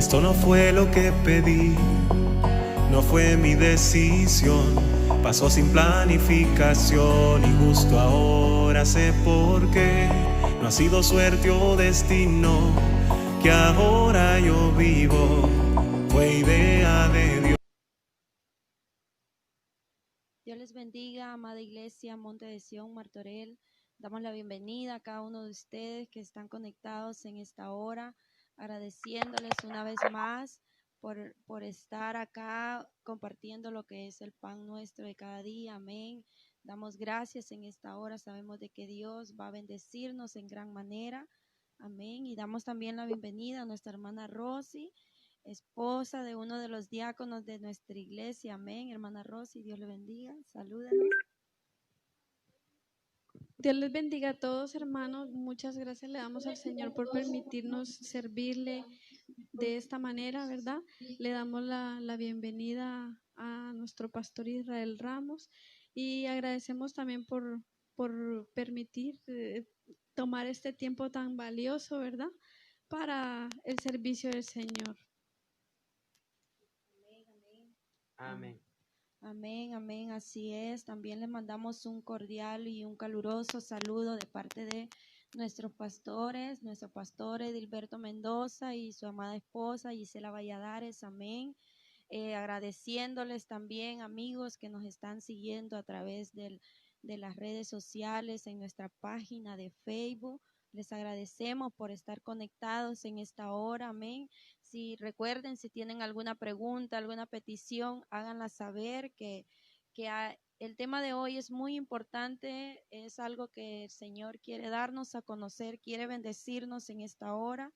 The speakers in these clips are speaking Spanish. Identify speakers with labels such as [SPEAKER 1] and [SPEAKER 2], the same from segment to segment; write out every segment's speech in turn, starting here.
[SPEAKER 1] Esto no fue lo que pedí, no fue mi decisión, pasó sin planificación y justo ahora sé por qué. No ha sido suerte o destino que ahora yo vivo, fue idea de Dios.
[SPEAKER 2] Dios les bendiga, amada iglesia, Monte de Sión, Martorell. Damos la bienvenida a cada uno de ustedes que están conectados en esta hora, agradeciéndoles una vez más por estar acá compartiendo lo que es el pan nuestro de cada día. Amén. Damos gracias en esta hora. Sabemos de que Dios va a bendecirnos en gran manera. Amén. Y damos también la bienvenida a nuestra hermana Rosy, esposa de uno de los diáconos de nuestra iglesia. Amén. Hermana Rosy, Dios le bendiga. Salúdenos.
[SPEAKER 3] Dios les bendiga a todos, hermanos. Muchas gracias le damos al Señor por permitirnos servirle de esta manera, ¿verdad? Le damos la bienvenida a nuestro pastor Israel Ramos y agradecemos también por permitir tomar este tiempo tan valioso, ¿verdad? Para el servicio del Señor.
[SPEAKER 4] Amén.
[SPEAKER 2] Amén, amén, así es. También les mandamos un cordial y un caluroso saludo de parte de nuestro pastor Edilberto Mendoza y su amada esposa Gisela Valladares. Amén. Agradeciéndoles también, amigos, que nos están siguiendo a través de las redes sociales, en nuestra página de Facebook. Les agradecemos por estar conectados en esta hora. Amén. Si recuerden, si tienen alguna pregunta, alguna petición, háganla saber que el tema de hoy es muy importante, es algo que el Señor quiere darnos a conocer, quiere bendecirnos en esta hora.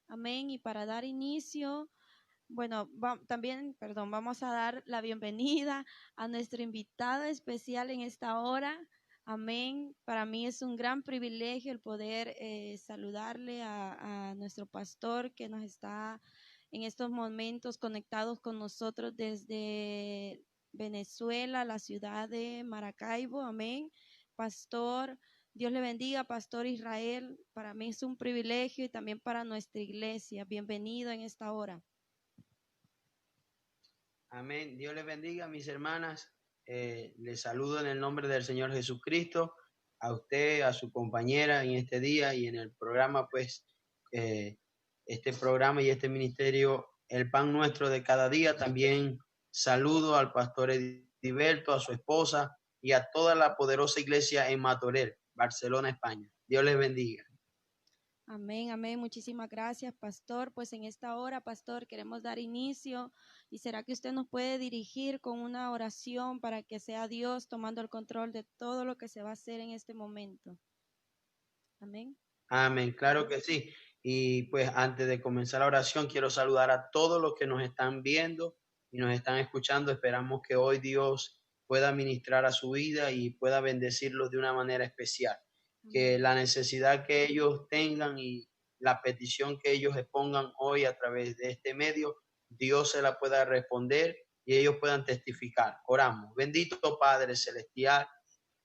[SPEAKER 2] Amén. Y para dar inicio, bueno, vamos a dar la bienvenida a nuestro invitado especial en esta hora. Amén. Para mí es un gran privilegio el poder saludarle a nuestro pastor que nos está en estos momentos conectados con nosotros desde Venezuela, la ciudad de Maracaibo. Amén. Pastor, Dios le bendiga, Pastor Israel. Para mí es un privilegio y también para nuestra iglesia. Bienvenido en esta hora.
[SPEAKER 4] Amén. Dios les bendiga, mis hermanas. Les saludo en el nombre del Señor Jesucristo, a usted, a su compañera en este día y en el programa, pues, este programa y este ministerio, el pan nuestro de cada día. También saludo al pastor Ediberto, a su esposa y a toda la poderosa iglesia en Martorell, Barcelona, España. Dios les bendiga.
[SPEAKER 2] Amén, amén. Muchísimas gracias, pastor. Pues en esta hora, pastor, queremos dar inicio y será que usted nos puede dirigir con una oración para que sea Dios tomando el control de todo lo que se va a hacer en este momento. Amén.
[SPEAKER 4] Amén, claro que sí. Y pues antes de comenzar la oración, quiero saludar a todos los que nos están viendo y nos están escuchando. Esperamos que hoy Dios pueda ministrar a su vida y pueda bendecirlos de una manera especial. Que la necesidad que ellos tengan y la petición que ellos expongan hoy a través de este medio, Dios se la pueda responder y ellos puedan testificar. Oramos. Bendito Padre Celestial,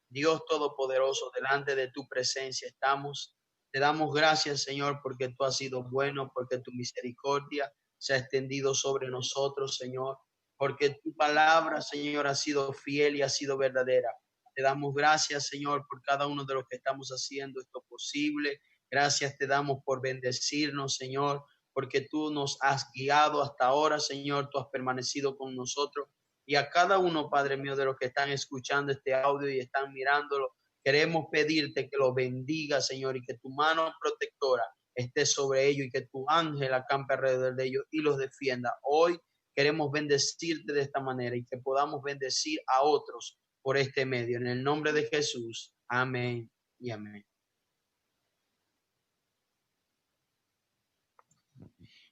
[SPEAKER 4] Dios Todopoderoso, delante de tu presencia estamos. Te damos gracias, Señor, porque tú has sido bueno, porque tu misericordia se ha extendido sobre nosotros, Señor, porque tu palabra, Señor, ha sido fiel y ha sido verdadera. Te damos gracias, Señor, por cada uno de los que estamos haciendo esto posible. Gracias te damos por bendecirnos, Señor, porque tú nos has guiado hasta ahora, Señor, tú has permanecido con nosotros. Y a cada uno, Padre mío, de los que están escuchando este audio y están mirándolo, queremos pedirte que los bendiga, Señor, y que tu mano protectora esté sobre ellos y que tu ángel acampe alrededor de ellos y los defienda. Hoy queremos bendecirte de esta manera y que podamos bendecir a otros por este medio. En el nombre de Jesús. Amén y amén.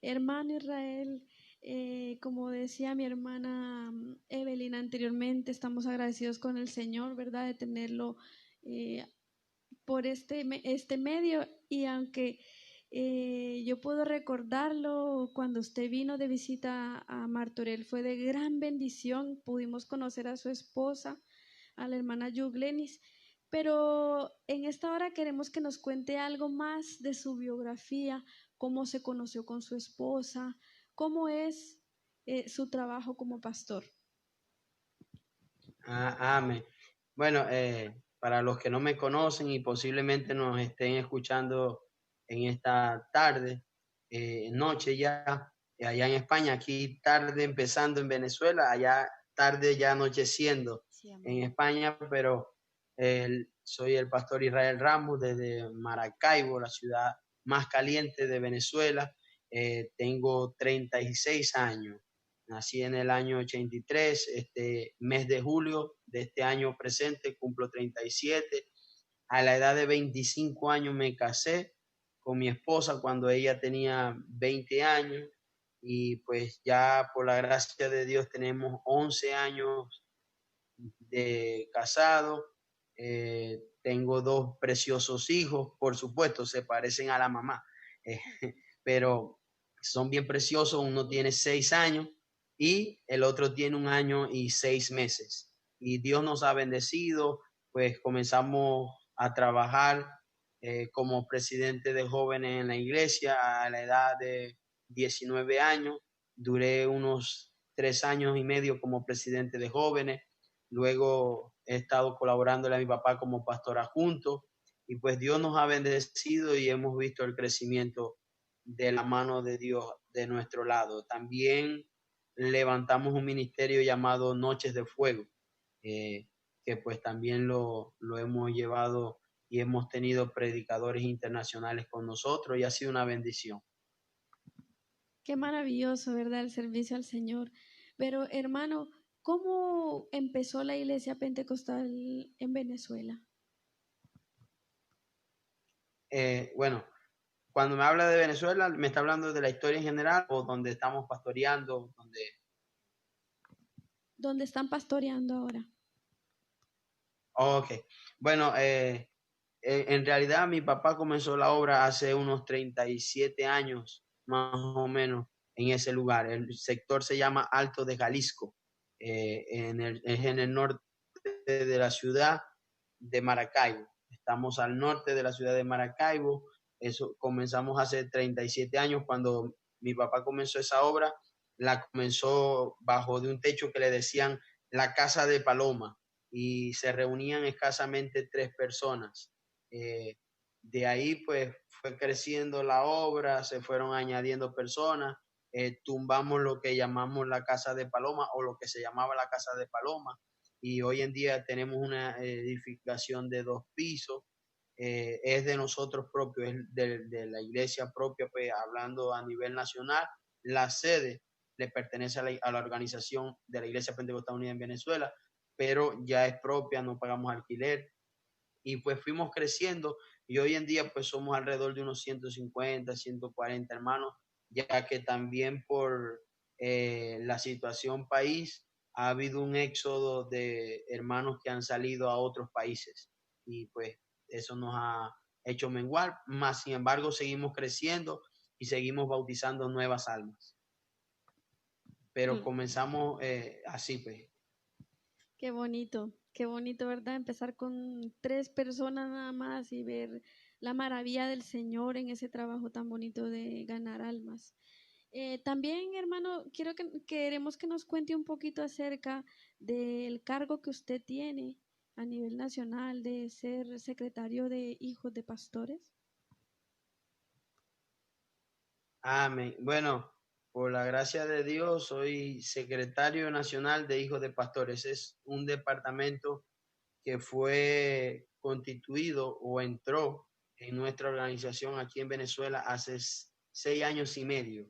[SPEAKER 3] Hermano Israel, como decía mi hermana Evelyn anteriormente, estamos agradecidos con el Señor, ¿verdad? De tenerlo por este medio y aunque yo puedo recordarlo cuando usted vino de visita a Martorell, fue de gran bendición, pudimos conocer a su esposa, a la hermana Yuglenis, pero en esta hora queremos que nos cuente algo más de su biografía, cómo se conoció con su esposa, ¿cómo es su trabajo como pastor?
[SPEAKER 4] Amén. Bueno, para los que no me conocen y posiblemente nos estén escuchando en esta tarde, noche ya, allá en España, aquí tarde empezando en Venezuela, allá tarde ya anocheciendo
[SPEAKER 2] Sí,
[SPEAKER 4] en
[SPEAKER 2] amén.
[SPEAKER 4] España, pero soy el pastor Israel Ramos desde Maracaibo, la ciudad más caliente de Venezuela. Tengo 36 años. Nací en el año 83, este mes de julio de este año presente cumplo 37. A la edad de 25 años me casé con mi esposa cuando ella tenía 20 años y pues ya por la gracia de Dios tenemos 11 años de casado. Tengo dos preciosos hijos, por supuesto, se parecen a la mamá, eh, pero son bien preciosos. Uno tiene 6 años y el otro tiene 1 año y 6 meses. Y Dios nos ha bendecido, pues comenzamos a trabajar como presidente de jóvenes en la iglesia a la edad de 19 años. Duré unos 3 años y medio como presidente de jóvenes. Luego he estado colaborándole a mi papá como pastor adjunto y pues Dios nos ha bendecido y hemos visto el crecimiento de la mano de Dios de nuestro lado. También levantamos un ministerio llamado Noches de Fuego, que pues también lo hemos llevado y hemos tenido predicadores internacionales con nosotros y ha sido una bendición.
[SPEAKER 3] Qué maravilloso, ¿verdad? El servicio al Señor. Pero hermano, ¿cómo empezó la iglesia pentecostal en Venezuela?
[SPEAKER 4] Bueno, cuando me habla de Venezuela, ¿me está hablando de la historia en general o donde estamos pastoreando?
[SPEAKER 3] ¿Dónde están pastoreando ahora?
[SPEAKER 4] Ok, bueno, en realidad mi papá comenzó la obra hace unos 37 años, más o menos, en ese lugar. El sector se llama Alto de Jalisco, es en el norte de la ciudad de Maracaibo. Estamos al norte de la ciudad de Maracaibo. Eso comenzamos hace 37 años. Cuando mi papá comenzó esa obra, la comenzó bajo de un techo que le decían la Casa de Paloma y se reunían escasamente 3 personas. De ahí pues fue creciendo la obra, se fueron añadiendo personas, tumbamos lo que llamamos la Casa de Paloma o lo que se llamaba la Casa de Paloma y hoy en día tenemos una edificación de 2 pisos. Es de nosotros propios, es de la iglesia propia, pues hablando a nivel nacional. La sede le pertenece a la organización de la Iglesia Pentecostal Unida en Venezuela, pero ya es propia, no pagamos alquiler y pues fuimos creciendo y hoy en día pues somos alrededor de unos 150, 140 hermanos, ya que también por la situación país ha habido un éxodo de hermanos que han salido a otros países y pues eso nos ha hecho menguar, más sin embargo seguimos creciendo y seguimos bautizando nuevas almas. Pero comenzamos así pues.
[SPEAKER 3] Qué bonito, ¿verdad? Empezar con 3 personas nada más y ver la maravilla del Señor en ese trabajo tan bonito de ganar almas. También, hermano, queremos que nos cuente un poquito acerca del cargo que usted tiene a nivel nacional de ser secretario de hijos de pastores.
[SPEAKER 4] Amén. Bueno, por la gracia de Dios, soy secretario nacional de Hijos de Pastores. Es un departamento que fue constituido o entró en nuestra organización aquí en Venezuela hace 6 años y medio.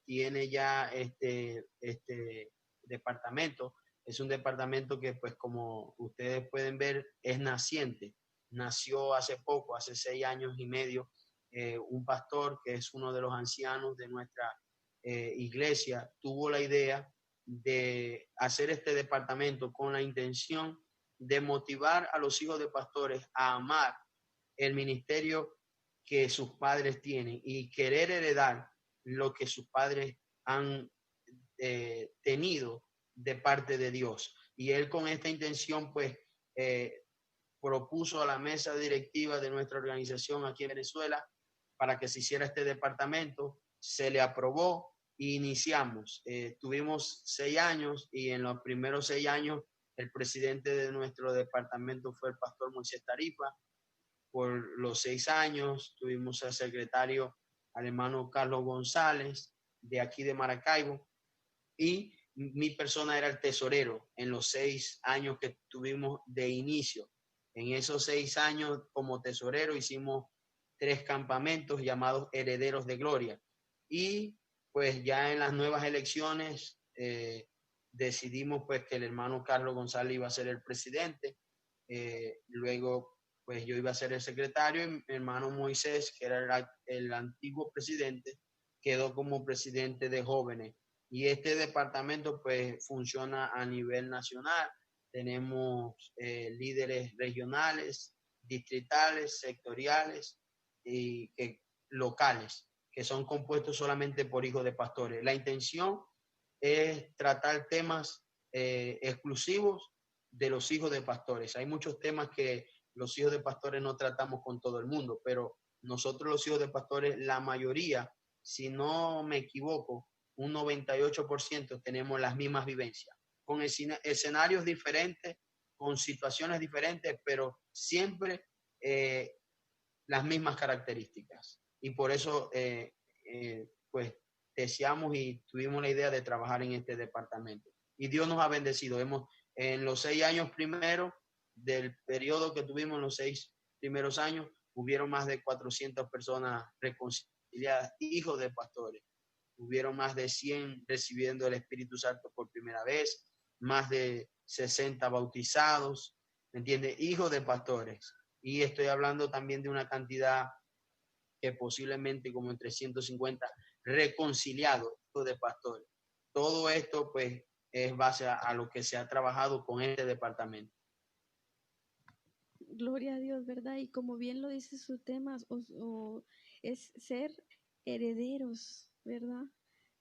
[SPEAKER 4] Tiene ya este departamento. Es un departamento que, pues, como ustedes pueden ver, es naciente. Nació hace poco, hace 6 años y medio. Un pastor que es uno de los ancianos de nuestra iglesia tuvo la idea de hacer este departamento con la intención de motivar a los hijos de pastores a amar el ministerio que sus padres tienen y querer heredar lo que sus padres han tenido de parte de Dios. Y él con esta intención, pues, propuso a la mesa directiva de nuestra organización aquí en Venezuela para que se hiciera este departamento. Se le aprobó iniciamos. Tuvimos 6 años y en los primeros 6 años el presidente de nuestro departamento fue el pastor Moisés Tarifa. Por los 6 años tuvimos al secretario al hermano Carlos González de aquí de Maracaibo, y mi persona era el tesorero en los 6 años que tuvimos de inicio. En esos 6 años como tesorero hicimos 3 campamentos llamados Herederos de Gloria. Y pues ya en las nuevas elecciones decidimos pues que el hermano Carlos González iba a ser el presidente. Luego pues yo iba a ser el secretario, y mi hermano Moisés, que era el antiguo presidente, quedó como presidente de jóvenes. Y este departamento pues funciona a nivel nacional. Tenemos líderes regionales, distritales, sectoriales y locales, que son compuestos solamente por hijos de pastores. La intención es tratar temas exclusivos de los hijos de pastores. Hay muchos temas que los hijos de pastores no tratamos con todo el mundo, pero nosotros los hijos de pastores, la mayoría, si no me equivoco, un 98% tenemos las mismas vivencias, con escenarios diferentes, con situaciones diferentes, pero siempre las mismas características. Y por eso, pues, deseamos y tuvimos la idea de trabajar en este departamento. Y Dios nos ha bendecido. En los 6 años primeros del periodo que tuvimos, en los 6 primeros años, hubieron más de 400 personas reconciliadas, hijos de pastores. Hubieron más de 100 recibiendo el Espíritu Santo por primera vez, más de 60 bautizados, ¿me entiendes? Hijos de pastores. Y estoy hablando también de una cantidad que posiblemente como entre 150 reconciliados, hijos de pastores. Todo esto pues es base a lo que se ha trabajado con este departamento.
[SPEAKER 3] Gloria a Dios, ¿verdad? Y como bien lo dice su tema, es ser herederos, ¿verdad?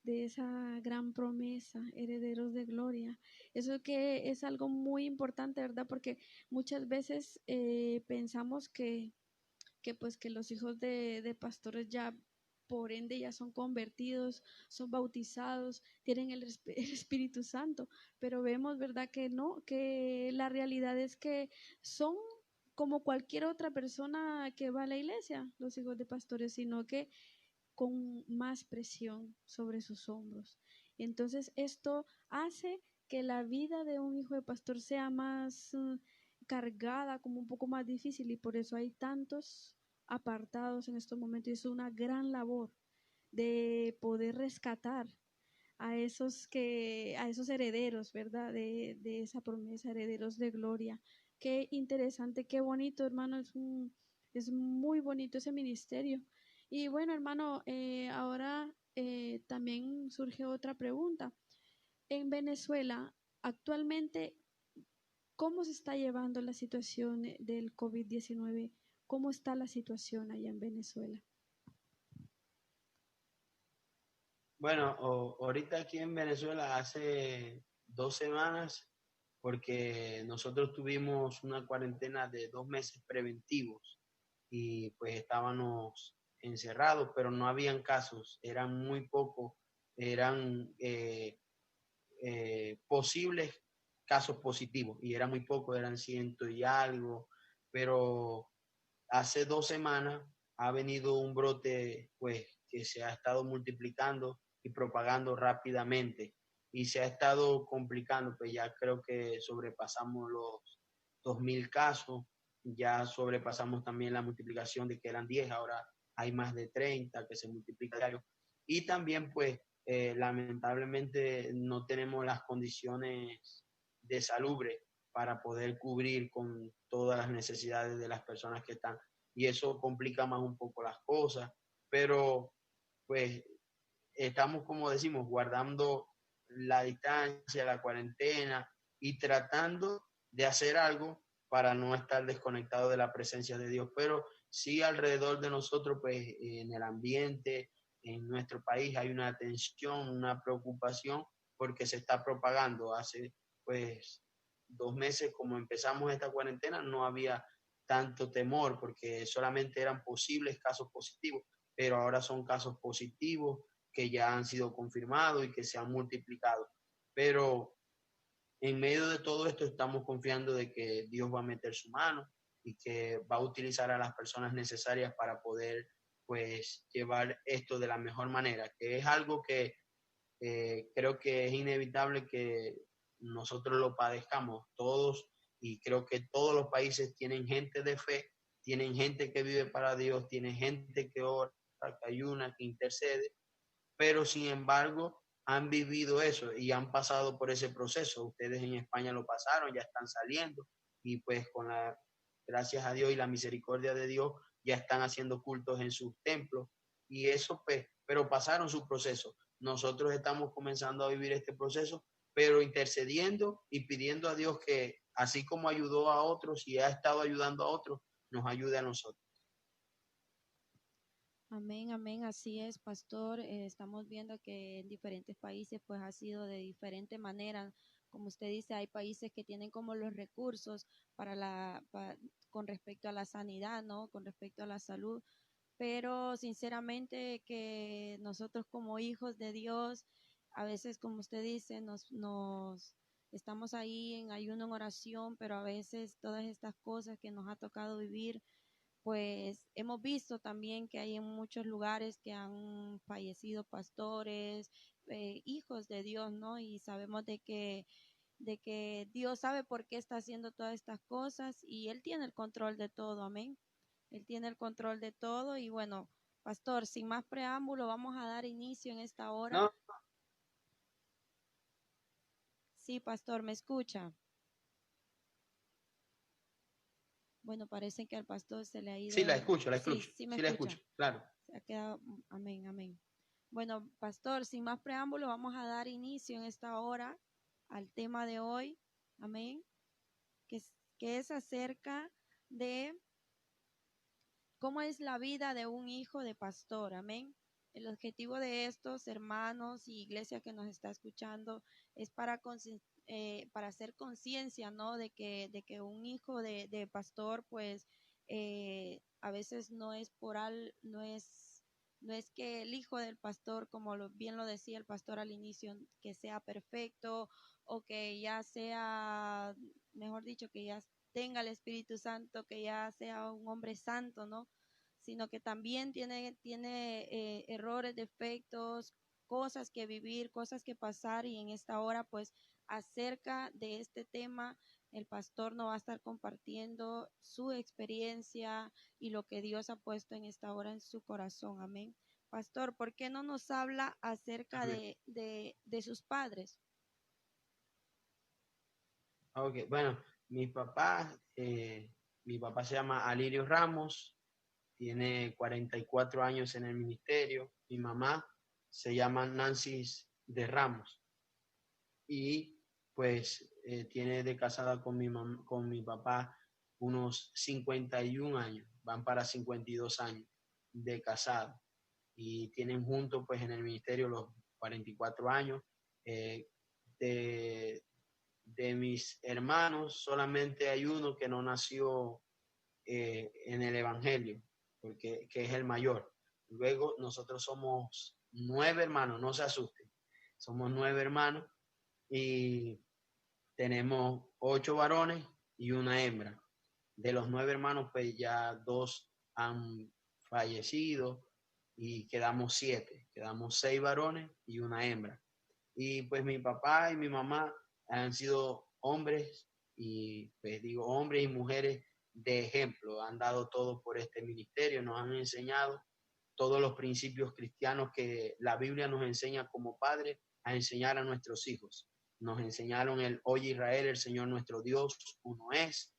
[SPEAKER 3] De esa gran promesa, herederos de gloria. Eso que es algo muy importante, ¿verdad? Porque muchas veces pensamos que pues que los hijos de pastores ya por ende ya son convertidos, son bautizados, tienen el Espíritu Santo, pero vemos, ¿verdad? Que no, que la realidad es que son como cualquier otra persona que va a la iglesia, los hijos de pastores, sino que con más presión sobre sus hombros. Entonces esto hace que la vida de un hijo de pastor sea más cargada, como un poco más difícil, y por eso hay tantos apartados en estos momentos. Y es una gran labor de poder rescatar a esos herederos, ¿verdad? De esa promesa, herederos de gloria. Qué interesante, qué bonito, hermano. Es muy bonito ese ministerio. Y bueno, hermano, ahora también surge otra pregunta. En Venezuela, actualmente, ¿cómo se está llevando la situación del COVID-19? ¿Cómo está la situación allá en Venezuela?
[SPEAKER 4] Bueno, ahorita aquí en Venezuela hace 2 semanas, porque nosotros tuvimos una cuarentena de 2 meses preventivos y pues estábamos encerrados, pero no habían casos, eran muy pocos, eran posibles casos positivos y era muy poco, eran 100 y algo, pero hace 2 semanas ha venido un brote pues que se ha estado multiplicando y propagando rápidamente y se ha estado complicando, pues ya creo que sobrepasamos los 2.000 casos, ya sobrepasamos también la multiplicación de que eran 10, ahora hay más de 30 que se multiplican diario. Y también pues lamentablemente no tenemos las condiciones de salubre para poder cubrir con todas las necesidades de las personas que están. Y eso complica más un poco las cosas, pero pues estamos, como decimos, guardando la distancia, la cuarentena y tratando de hacer algo para no estar desconectado de la presencia de Dios. Pero sí alrededor de nosotros, pues en el ambiente, en nuestro país hay una tensión, una preocupación porque se está propagando. Hace pues 2 meses como empezamos esta cuarentena no había tanto temor porque solamente eran posibles casos positivos, pero ahora son casos positivos, que ya han sido confirmados y que se han multiplicado. Pero en medio de todo esto estamos confiando de que Dios va a meter su mano y que va a utilizar a las personas necesarias para poder pues llevar esto de la mejor manera, que es algo que creo que es inevitable que nosotros lo padezcamos todos, y creo que todos los países tienen gente de fe, tienen gente que vive para Dios, tienen gente que ora, que ayuna, que intercede, pero sin embargo han vivido eso y han pasado por ese proceso. Ustedes en España lo pasaron, ya están saliendo y pues con la gracias a Dios y la misericordia de Dios ya están haciendo cultos en sus templos y eso pues, pero pasaron su proceso. Nosotros estamos comenzando a vivir este proceso, pero intercediendo y pidiendo a Dios que así como ayudó a otros y ha estado ayudando a otros, nos ayude a nosotros.
[SPEAKER 2] Amén, amén, así es, pastor. Estamos viendo que en diferentes países pues ha sido de diferente manera. Como usted dice, hay países que tienen como los recursos con respecto a la sanidad, ¿no? Con respecto a la salud. Pero sinceramente que nosotros como hijos de Dios, a veces como usted dice, nos estamos ahí en ayuno, en oración, pero a veces todas estas cosas que nos ha tocado vivir, pues hemos visto también que hay en muchos lugares que han fallecido pastores, hijos de Dios, ¿no? Y sabemos de que Dios sabe por qué está haciendo todas estas cosas y Él tiene el control de todo, amén. Él tiene el control de todo y bueno, pastor, sin más preámbulo, vamos a dar inicio en esta hora.
[SPEAKER 4] No,
[SPEAKER 2] Sí, pastor, ¿me escucha? Bueno, parece que al pastor se le ha ido.
[SPEAKER 4] sí, la escucho,
[SPEAKER 2] Sí, sí me
[SPEAKER 4] sí la
[SPEAKER 2] escucha.
[SPEAKER 4] escucho, claro.
[SPEAKER 2] Se ha quedado, amén, amén. Bueno, pastor, sin más preámbulo, vamos a dar inicio en esta hora al tema de hoy, amén, que es acerca de cómo es la vida de un hijo de pastor, amén. El objetivo de estos hermanos y iglesia que nos está escuchando es para hacer conciencia, ¿no? De que un hijo de pastor, pues, a veces no es que el hijo del pastor, como bien lo decía el pastor al inicio, que sea perfecto o que ya sea, mejor dicho, que ya tenga el Espíritu Santo, que ya sea un hombre santo, ¿no? Sino que también tiene errores, defectos, cosas que vivir, cosas que pasar, y en esta hora pues acerca de este tema el pastor nos va a estar compartiendo su experiencia y lo que Dios ha puesto en esta hora en su corazón, amén. Pastor, ¿por qué no nos habla acerca de sus padres?
[SPEAKER 4] Ok, bueno, mi papá se llama Alirio Ramos, tiene 44 años en el ministerio. Mi mamá se llama Nancy de Ramos y pues tiene de casada con con mi papá unos 51 años, van para 52 años de casado y tienen juntos pues en el ministerio los 44 años. Eh, de, de mis hermanos solamente hay uno que no nació en el Evangelio, porque que es el mayor. Luego nosotros somos 9 hermanos, no se asusten, somos 9 hermanos y tenemos 8 varones y una hembra. De los 9 hermanos, pues ya 2 han fallecido y quedamos 7, quedamos 6 varones y una hembra. Y pues mi papá y mi mamá han sido hombres y pues digo hombres y mujeres de ejemplo, han dado todo por este ministerio, nos han enseñado todos los principios cristianos que la Biblia nos enseña como padres a enseñar a nuestros hijos. Nos enseñaron el Oye Israel, el Señor nuestro Dios uno es,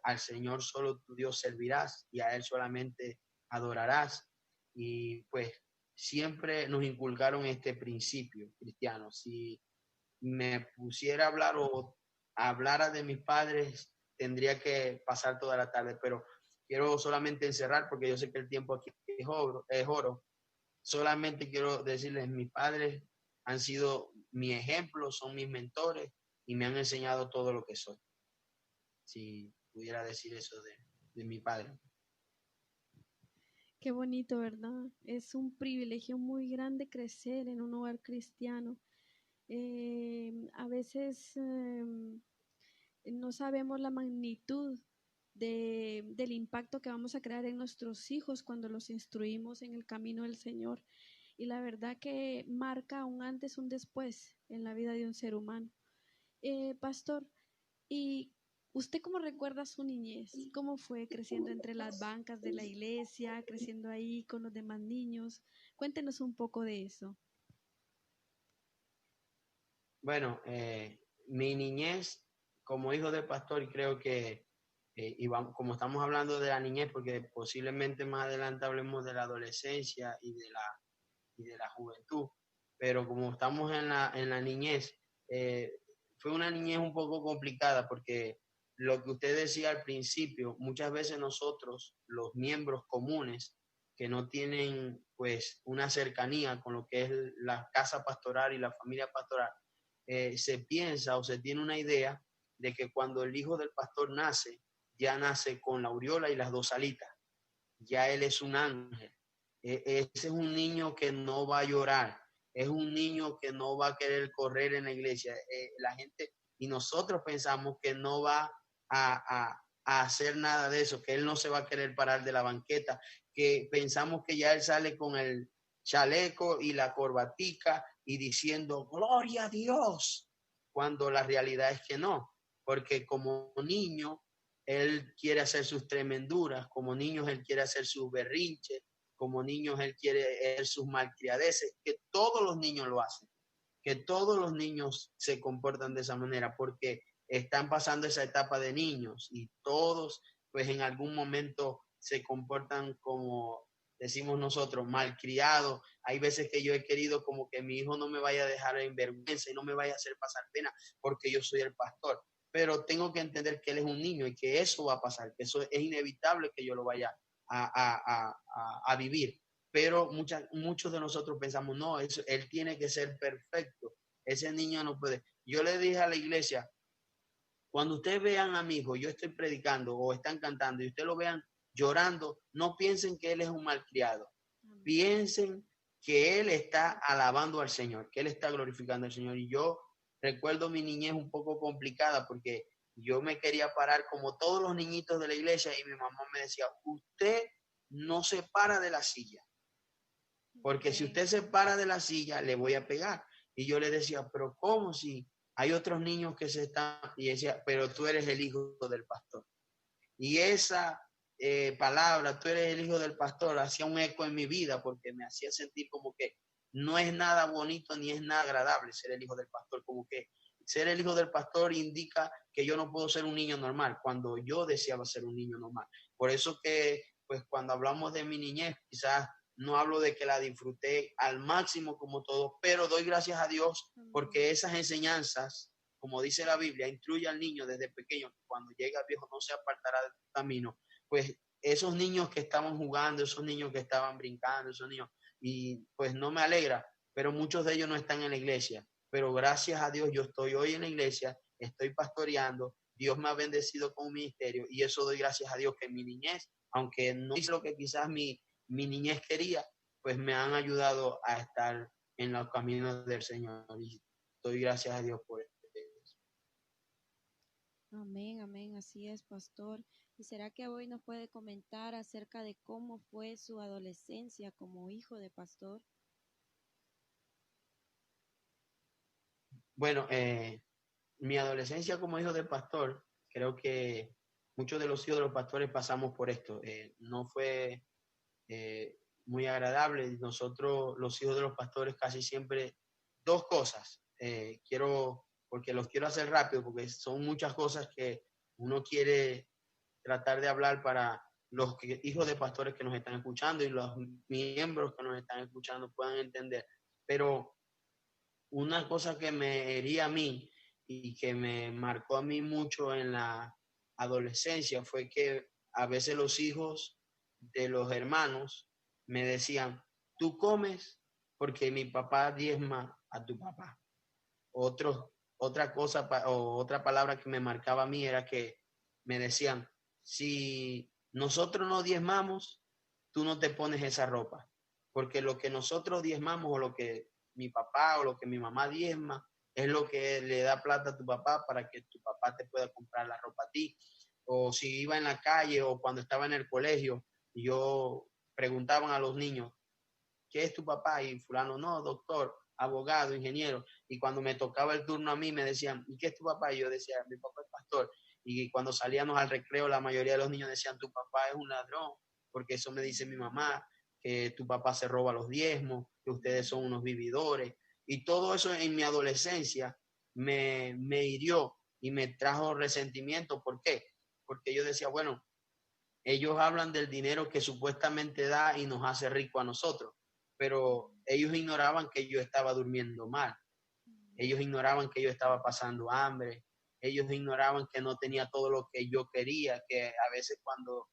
[SPEAKER 4] al Señor solo tu Dios servirás y a Él solamente adorarás. Y pues siempre nos inculcaron este principio cristiano. Si me pusiera a hablar o hablara de mis padres, tendría que pasar toda la tarde, pero quiero solamente encerrar porque yo sé que el tiempo aquí es oro. Solamente quiero decirles, mis padres han sido mi ejemplo, son mis mentores y me han enseñado todo lo que soy. Si pudiera decir eso de mi padre.
[SPEAKER 3] Qué bonito, ¿verdad? Es un privilegio muy grande crecer en un hogar cristiano. A veces no sabemos la magnitud del impacto que vamos a crear en nuestros hijos cuando los instruimos en el camino del Señor. Y la verdad que marca un antes, un después en la vida de un ser humano. Pastor, ¿y usted cómo recuerda su niñez? ¿Cómo fue creciendo entre las bancas de la iglesia, creciendo ahí con los demás niños? Cuéntenos un poco de eso.
[SPEAKER 4] Bueno, mi niñez como hijo de pastor, creo que, como estamos hablando de la niñez, porque posiblemente más adelante hablemos de la adolescencia y de la juventud, pero como estamos en la niñez, fue una niñez un poco complicada porque lo que usted decía al principio, muchas veces nosotros, los miembros comunes, que no tienen pues una cercanía con lo que es la casa pastoral y la familia pastoral, se piensa o se tiene una idea de que cuando el hijo del pastor nace, ya nace con la aureola y las dos alitas, ya él es un ángel. Ese es un niño que no va a llorar, es un niño que no va a querer correr en la iglesia. La gente y nosotros pensamos que no va a hacer nada de eso, que él no se va a querer parar de la banqueta, que pensamos que ya él sale con el chaleco y la corbatica y diciendo gloria a Dios, cuando la realidad es que no, porque como niño él quiere hacer sus tremenduras, como niños él quiere hacer sus berrinches, como niños él quiere hacer sus malcriadeces, que todos los niños lo hacen, que todos los niños se comportan de esa manera, porque están pasando esa etapa de niños y todos pues en algún momento se comportan como decimos nosotros, malcriados. Hay veces que yo he querido como que mi hijo no me vaya a dejar en vergüenza y no me vaya a hacer pasar pena porque yo soy el pastor, pero tengo que entender que él es un niño y que eso va a pasar, que eso es inevitable que yo lo vaya a vivir. Pero muchos de nosotros pensamos, no, él tiene que ser perfecto, ese niño no puede. Yo le dije a la iglesia, cuando ustedes vean a mi hijo, yo estoy predicando o están cantando y ustedes lo vean llorando, no piensen que él es un malcriado, piensen que él está alabando al Señor, que él está glorificando al Señor. Y yo recuerdo mi niñez un poco complicada porque yo me quería parar como todos los niñitos de la iglesia y mi mamá me decía, usted no se para de la silla, porque si usted se para de la silla, le voy a pegar. Y yo le decía, pero ¿cómo si hay otros niños que se están? Y decía, pero tú eres el hijo del pastor. Y esa palabra, tú eres el hijo del pastor, hacía un eco en mi vida porque me hacía sentir como que no es nada bonito ni es nada agradable ser el hijo del pastor, como que ser el hijo del pastor indica que yo no puedo ser un niño normal cuando yo deseaba ser un niño normal. Por eso que, pues cuando hablamos de mi niñez, quizás no hablo de que la disfruté al máximo como todos, pero doy gracias a Dios porque esas enseñanzas, como dice la Biblia, instruye al niño desde pequeño, que cuando llega viejo no se apartará del camino. Pues esos niños que estaban jugando, esos niños que estaban brincando, esos niños, y pues no me alegra, pero muchos de ellos no están en la iglesia. Pero gracias a Dios yo estoy hoy en la iglesia, estoy pastoreando, Dios me ha bendecido con un ministerio y eso doy gracias a Dios que en mi niñez, aunque no hice lo que quizás mi niñez quería, pues me han ayudado a estar en los caminos del Señor y doy gracias a Dios por eso.
[SPEAKER 2] Amén, amén, así es, pastor. ¿Y será que hoy nos puede comentar acerca de cómo fue su adolescencia como hijo de pastor?
[SPEAKER 4] Bueno, mi adolescencia como hijo de pastor, creo que muchos de los hijos de los pastores pasamos por esto. No fue muy agradable. Nosotros, los hijos de los pastores, casi siempre dos cosas. Porque los quiero hacer rápido, porque son muchas cosas que uno quiere tratar de hablar para los hijos de pastores que nos están escuchando y los miembros que nos están escuchando puedan entender. Pero una cosa que me hería a mí y que me marcó a mí mucho en la adolescencia fue que a veces los hijos de los hermanos me decían, tú comes porque mi papá diezma a tu papá. Otra cosa o otra palabra que me marcaba a mí era que me decían, si nosotros no diezmamos, tú no te pones esa ropa, porque lo que nosotros diezmamos o lo que mi papá o lo que mi mamá diezma es lo que le da plata a tu papá para que tu papá te pueda comprar la ropa a ti. O si iba en la calle o cuando estaba en el colegio, yo preguntaban a los niños, ¿qué es tu papá? Y fulano, no, doctor, abogado, ingeniero. Y cuando me tocaba el turno a mí, me decían, ¿y qué es tu papá? Y yo decía, mi papá es pastor. Y cuando salíamos al recreo, la mayoría de los niños decían, tu papá es un ladrón, porque eso me dice mi mamá, que tu papá se roba los diezmos, que ustedes son unos vividores. Y todo eso en mi adolescencia me hirió y me trajo resentimiento. ¿Por qué? Porque yo decía, bueno, ellos hablan del dinero que supuestamente da y nos hace rico a nosotros, pero ellos ignoraban que yo estaba durmiendo mal, ellos ignoraban que yo estaba pasando hambre, ellos ignoraban que no tenía todo lo que yo quería, que a veces cuando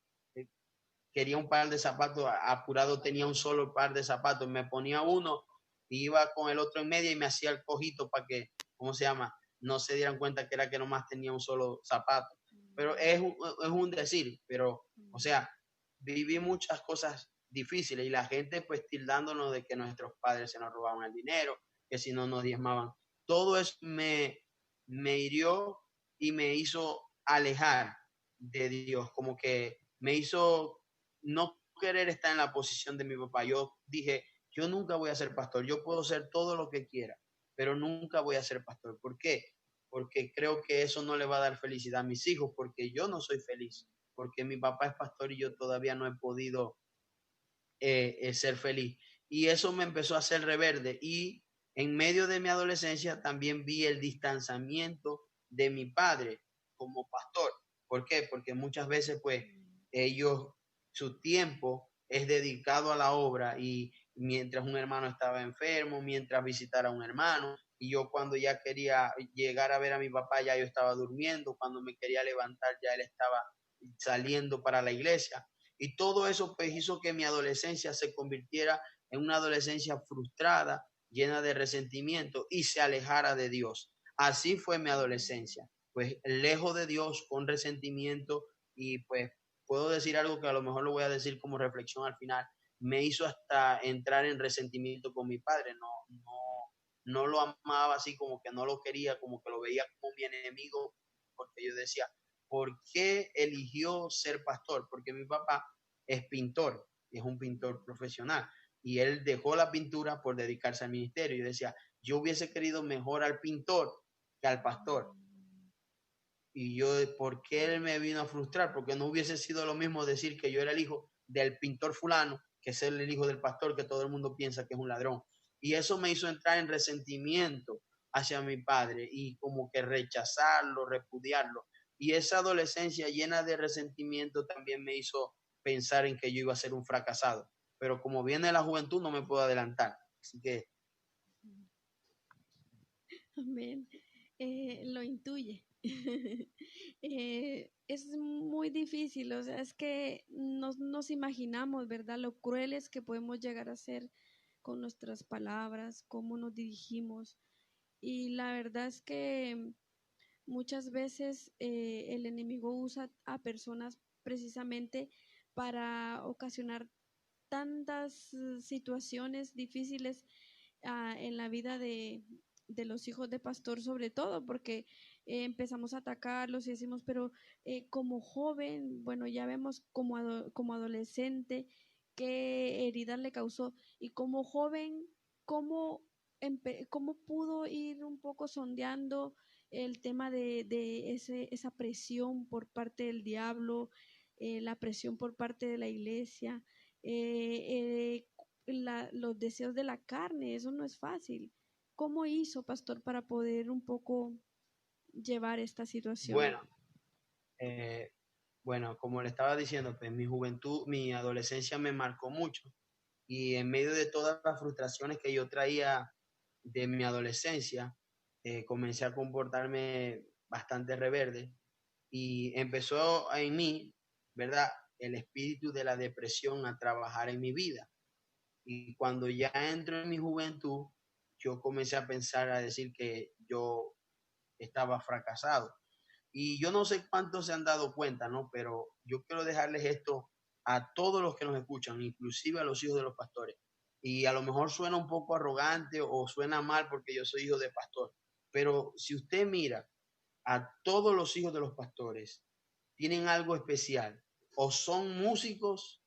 [SPEAKER 4] quería un par de zapatos, apurado tenía un solo par de zapatos, me ponía uno y iba con el otro en media y me hacía el cojito para que, ¿cómo se llama? No se dieran cuenta que era que nomás tenía un solo zapato. Pero es un decir, pero, o sea, viví muchas cosas difíciles y la gente pues tildándonos de que nuestros padres se nos robaban el dinero, que si no nos diezmaban. Todo eso me hirió y me hizo alejar de Dios, como que me hizo no querer estar en la posición de mi papá. Yo dije, yo nunca voy a ser pastor, yo puedo ser todo lo que quiera, pero nunca voy a ser pastor. ¿Por qué? Porque creo que eso no le va a dar felicidad a mis hijos, porque yo no soy feliz, porque mi papá es pastor y yo todavía no he podido ser feliz. Y eso me empezó a hacer rebelde y en medio de mi adolescencia también vi el distanciamiento de mi padre como pastor. ¿Por qué? Porque muchas veces pues ellos, su tiempo es dedicado a la obra y mientras un hermano estaba enfermo, mientras visitara a un hermano, y yo cuando ya quería llegar a ver a mi papá ya yo estaba durmiendo, cuando me quería levantar ya él estaba saliendo para la iglesia. Y todo eso pues hizo que mi adolescencia se convirtiera en una adolescencia frustrada, llena de resentimiento y se alejara de Dios. Así fue mi adolescencia, pues lejos de Dios, con resentimiento y pues puedo decir algo que a lo mejor lo voy a decir como reflexión al final, me hizo hasta entrar en resentimiento con mi padre, no lo amaba así como que no lo quería, como que lo veía como mi enemigo, porque yo decía, ¿por qué eligió ser pastor? Porque mi papá es pintor, es un pintor profesional y él dejó la pintura por dedicarse al ministerio. Y decía, yo hubiese querido mejor al pintor que al pastor. Y yo, ¿por qué él me vino a frustrar? Porque no hubiese sido lo mismo decir que yo era el hijo del pintor fulano que ser el hijo del pastor, que todo el mundo piensa que es un ladrón. Y eso me hizo entrar en resentimiento hacia mi padre y como que rechazarlo, repudiarlo. Y esa adolescencia llena de resentimiento también me hizo pensar en que yo iba a ser un fracasado. Pero como viene la juventud, no me puedo adelantar. Así que...
[SPEAKER 3] Amén. Lo intuye. Es muy difícil, o sea, es que nos imaginamos, ¿verdad? Lo crueles que podemos llegar a ser con nuestras palabras, cómo nos dirigimos. Y la verdad es que muchas veces el enemigo usa a personas precisamente para ocasionar tantas situaciones difíciles en la vida de los hijos de pastor, sobre todo, porque empezamos a atacarlos y decimos, pero como joven, bueno, ya vemos como adolescente qué heridas le causó y como joven, cómo, cómo pudo ir un poco sondeando el tema de esa presión por parte del diablo, la presión por parte de la iglesia, los deseos de la carne, eso no es fácil. ¿Cómo hizo, pastor, para poder un poco llevar esta situación?
[SPEAKER 4] Bueno, eh, bueno, como le estaba diciendo, pues mi juventud, mi adolescencia me marcó mucho y en medio de todas las frustraciones que yo traía de mi adolescencia, comencé a comportarme bastante rebelde y empezó en mí, ¿verdad? El espíritu de la depresión a trabajar en mi vida. Y cuando ya entro en mi juventud, yo comencé a pensar, a decir que yo estaba fracasado. Y yo no sé cuántos se han dado cuenta, ¿no? Pero yo quiero dejarles esto a todos los que nos escuchan, inclusive a los hijos de los pastores. Y a lo mejor suena un poco arrogante o suena mal porque yo soy hijo de pastor, pero si usted mira a todos los hijos de los pastores, tienen algo especial. O son músicos,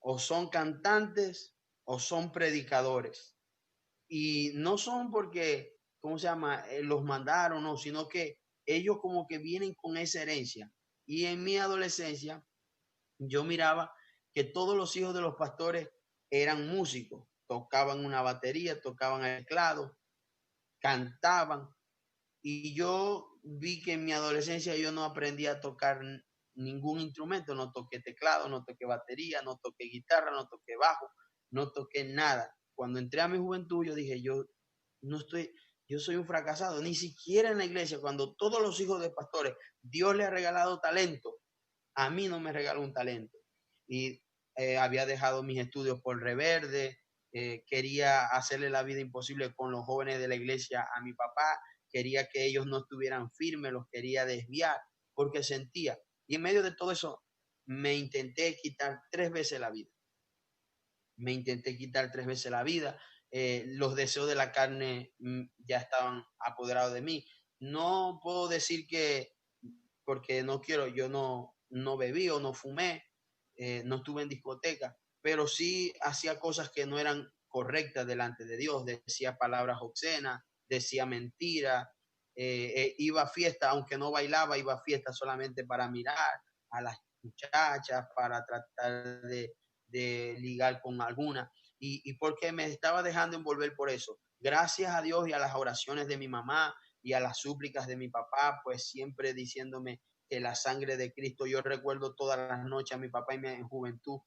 [SPEAKER 4] o son cantantes, o son predicadores. Y no son porque, ¿cómo se llama? Los mandaron, no, sino que ellos como que vienen con esa herencia. Y en mi adolescencia, yo miraba que todos los hijos de los pastores eran músicos, tocaban una batería, tocaban el teclado, cantaban. Y yo vi que en mi adolescencia yo no aprendí a tocar ningún instrumento, no toqué teclado, no toqué batería, no toqué guitarra, no toqué bajo, no toqué nada. Cuando entré a mi juventud yo dije, yo soy un fracasado, ni siquiera en la iglesia, cuando todos los hijos de pastores, Dios les ha regalado talento, a mí no me regaló un talento. Y había dejado mis estudios por reverde, quería hacerle la vida imposible con los jóvenes de la iglesia a mi papá, quería que ellos no estuvieran firmes, los quería desviar, porque sentía. Y en medio de todo eso, me intenté quitar 3 veces la vida. Los deseos de la carne ya estaban apoderados de mí. No puedo decir que, porque no quiero, yo no bebí o no fumé, no estuve en discoteca, pero sí hacía cosas que no eran correctas delante de Dios, decía palabras obscenas, decía mentiras, iba a fiesta, aunque no bailaba, iba a fiesta solamente para mirar a las muchachas, para tratar de ligar con alguna, y porque me estaba dejando envolver por eso. Gracias a Dios y a las oraciones de mi mamá y a las súplicas de mi papá, pues siempre diciéndome que la sangre de Cristo, yo recuerdo todas las noches a mi papá y mi juventud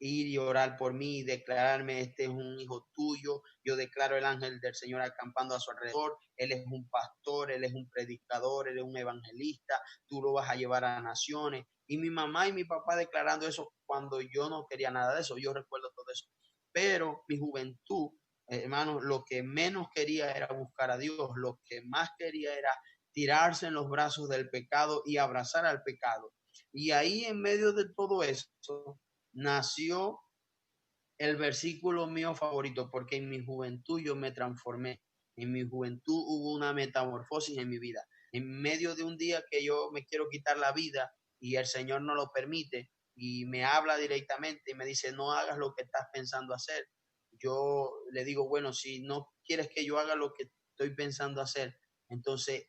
[SPEAKER 4] ir y orar por mí y declararme, este es un hijo tuyo, yo declaro el ángel del Señor acampando a su alrededor, él es un pastor, él es un predicador, él es un evangelista, tú lo vas a llevar a naciones. Y mi mamá y mi papá declarando eso cuando yo no quería nada de eso, yo recuerdo todo eso. Pero mi juventud, hermano, lo que menos quería era buscar a Dios, lo que más quería era tirarse en los brazos del pecado y abrazar al pecado. Y ahí en medio de todo eso nació el versículo mío favorito, porque en mi juventud yo me transformé. En mi juventud hubo una metamorfosis en mi vida. En medio de un día que yo me quiero quitar la vida y el Señor no lo permite y me habla directamente y me dice, no hagas lo que estás pensando hacer. Yo le digo, bueno, si no quieres que yo haga lo que estoy pensando hacer, entonces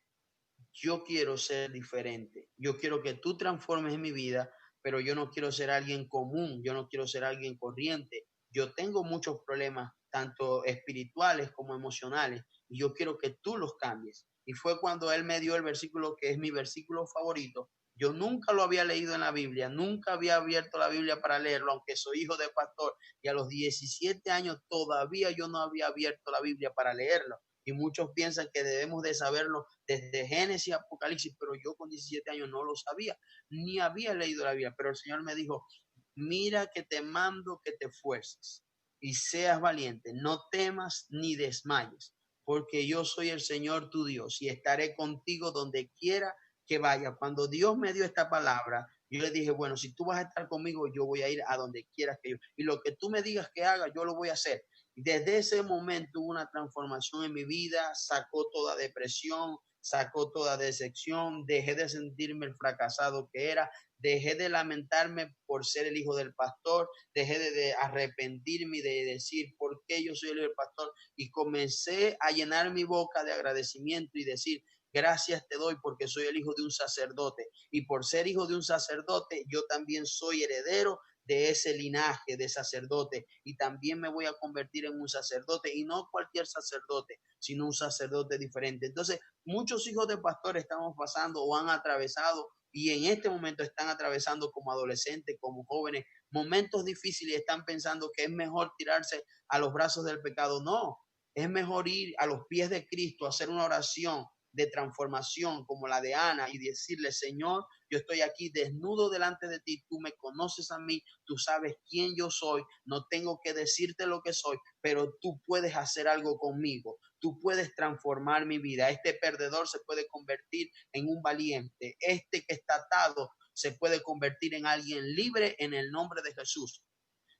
[SPEAKER 4] yo quiero ser diferente. Yo quiero que tú transformes en mi vida, pero yo no quiero ser alguien común, yo no quiero ser alguien corriente. Yo tengo muchos problemas, tanto espirituales como emocionales, y yo quiero que tú los cambies. Y fue cuando él me dio el versículo que es mi versículo favorito. Yo nunca lo había leído en la Biblia, nunca había abierto la Biblia para leerlo, aunque soy hijo de pastor, y a los 17 años todavía yo no había abierto la Biblia para leerlo. Y muchos piensan que debemos de saberlo desde Génesis a Apocalipsis, pero yo con 17 años no lo sabía, ni había leído la Biblia, pero el Señor me dijo, mira que te mando que te esfuerces y seas valiente, no temas ni desmayes, porque yo soy el Señor tu Dios y estaré contigo donde quiera que vaya. Cuando Dios me dio esta palabra, yo le dije, bueno, si tú vas a estar conmigo, yo voy a ir a donde quieras que yo, y lo que tú me digas que haga, yo lo voy a hacer. Desde ese momento hubo una transformación en mi vida, sacó toda depresión, sacó toda decepción, dejé de sentirme el fracasado que era, dejé de lamentarme por ser el hijo del pastor, dejé de arrepentirme y de decir por qué yo soy el hijo del pastor y comencé a llenar mi boca de agradecimiento y decir, gracias te doy porque soy el hijo de un sacerdote y por ser hijo de un sacerdote yo también soy heredero de ese linaje de sacerdote y también me voy a convertir en un sacerdote y no cualquier sacerdote, sino un sacerdote diferente. Entonces, muchos hijos de pastores estamos pasando o han atravesado y en este momento están atravesando como adolescentes, como jóvenes, momentos difíciles y están pensando que es mejor tirarse a los brazos del pecado. No, es mejor ir a los pies de Cristo, hacer una oración de transformación como la de Ana y decirle, Señor, yo estoy aquí desnudo delante de ti, tú me conoces a mí, tú sabes quién yo soy, no tengo que decirte lo que soy, pero tú puedes hacer algo conmigo, tú puedes transformar mi vida, este perdedor se puede convertir en un valiente, este que está atado se puede convertir en alguien libre en el nombre de Jesús.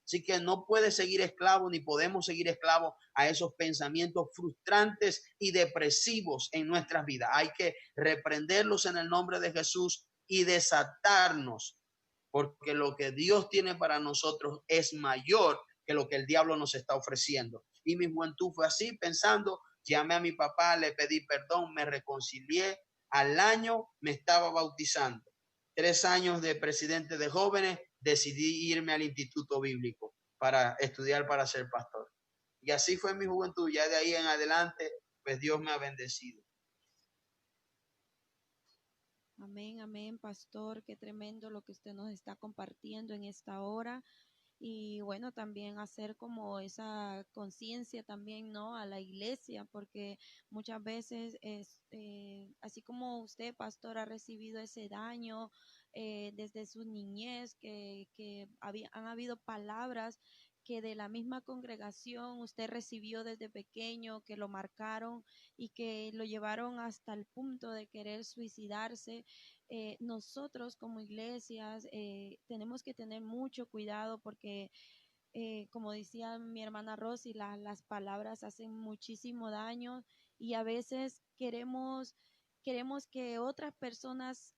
[SPEAKER 4] Así que no puede seguir esclavo, ni podemos seguir esclavos a esos pensamientos frustrantes y depresivos en nuestras vidas. Hay que reprenderlos en el nombre de Jesús y desatarnos, porque lo que Dios tiene para nosotros es mayor que lo que el diablo nos está ofreciendo. Y mi juventud fue así, pensando, llamé a mi papá, le pedí perdón, me reconcilié. Al año me estaba bautizando. 3 años de presidente de jóvenes, decidí irme al instituto bíblico para estudiar para ser pastor. Y así fue mi juventud. Ya de ahí en adelante, pues Dios me ha bendecido.
[SPEAKER 2] Amén, amén, pastor. Qué tremendo lo que usted nos está compartiendo en esta hora. Y bueno, también hacer como esa conciencia también, ¿no? A la iglesia, porque muchas veces así como usted, pastor, ha recibido ese daño desde su niñez, que han habido palabras que de la misma congregación usted recibió desde pequeño, que lo marcaron y que lo llevaron hasta el punto de querer suicidarse. Nosotros como iglesias tenemos que tener mucho cuidado porque, como decía mi hermana Rosy, las palabras hacen muchísimo daño y a veces queremos que otras personas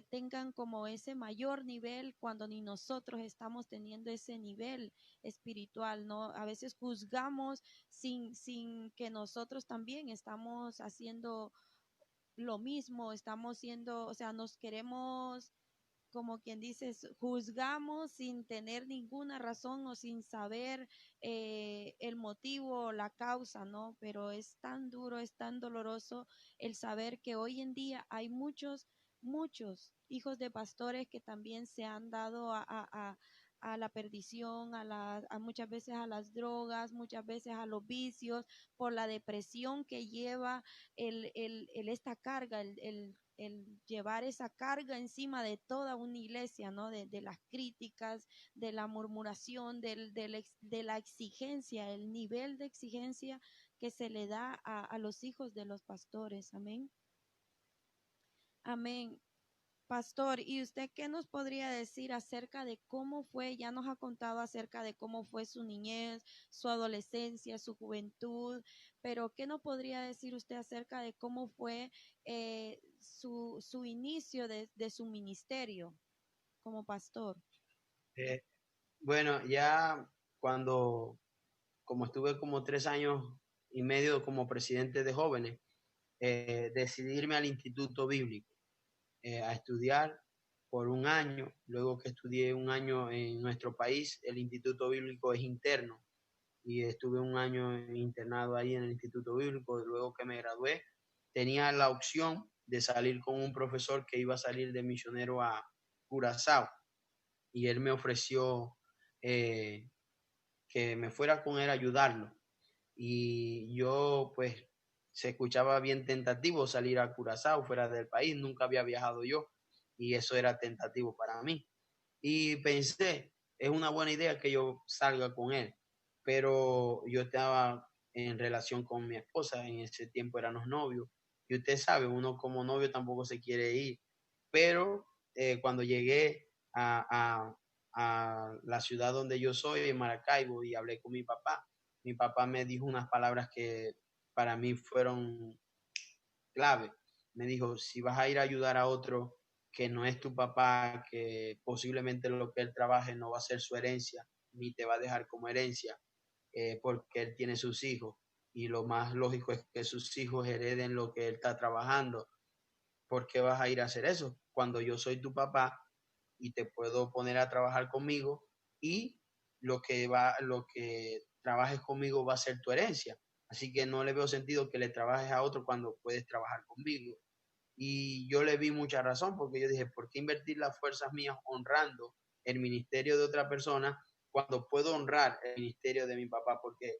[SPEAKER 2] tengan como ese mayor nivel cuando ni nosotros estamos teniendo ese nivel espiritual, ¿no? A veces juzgamos sin que nosotros también estamos haciendo lo mismo, estamos siendo, o sea, nos queremos, como quien dice, juzgamos sin tener ninguna razón o sin saber el motivo o la causa, ¿no? Pero es tan duro, es tan doloroso el saber que hoy en día hay muchos hijos de pastores que también se han dado a la perdición, a muchas veces a las drogas, muchas veces a los vicios, por la depresión que lleva esta carga, el llevar esa carga encima de toda una iglesia, ¿no? De las críticas, de la murmuración, de la exigencia, el nivel de exigencia que se le da a los hijos de los pastores. Amén. Amén. Pastor, ¿y usted qué nos podría decir acerca de cómo fue? Ya nos ha contado acerca de cómo fue su niñez, su adolescencia, su juventud, pero ¿qué nos podría decir usted acerca de cómo fue su inicio de su ministerio como pastor?
[SPEAKER 4] Bueno, ya como estuve como 3 años y medio como presidente de jóvenes, decidí irme al instituto bíblico a estudiar por 1 año. Luego que estudié 1 año en nuestro país, el instituto bíblico es interno y estuve 1 año internado ahí en el instituto bíblico. Luego que me gradué, tenía la opción de salir con un profesor que iba a salir de misionero a Curazao y él me ofreció eh, que me fuera con él a ayudarlo. Y yo, pues, se escuchaba bien tentativo salir a Curazao, fuera del país, nunca había viajado yo, y eso era tentativo para mí. Y pensé, es una buena idea que yo salga con él, pero yo estaba en relación con mi esposa, en ese tiempo éramos novios, y usted sabe, uno como novio tampoco se quiere ir, pero cuando llegué a la ciudad donde yo soy, en Maracaibo, y hablé con mi papá me dijo unas palabras que para mí fueron clave. Me dijo, si vas a ir a ayudar a otro que no es tu papá, que posiblemente lo que él trabaje no va a ser su herencia, ni te va a dejar como herencia, porque él tiene sus hijos. Y lo más lógico es que sus hijos hereden lo que él está trabajando. ¿Por qué vas a ir a hacer eso? Cuando yo soy tu papá y te puedo poner a trabajar conmigo y lo que trabajes conmigo va a ser tu herencia. Así que no le veo sentido que le trabajes a otro cuando puedes trabajar conmigo. Y yo le vi mucha razón porque yo dije, ¿por qué invertir las fuerzas mías honrando el ministerio de otra persona cuando puedo honrar el ministerio de mi papá? Porque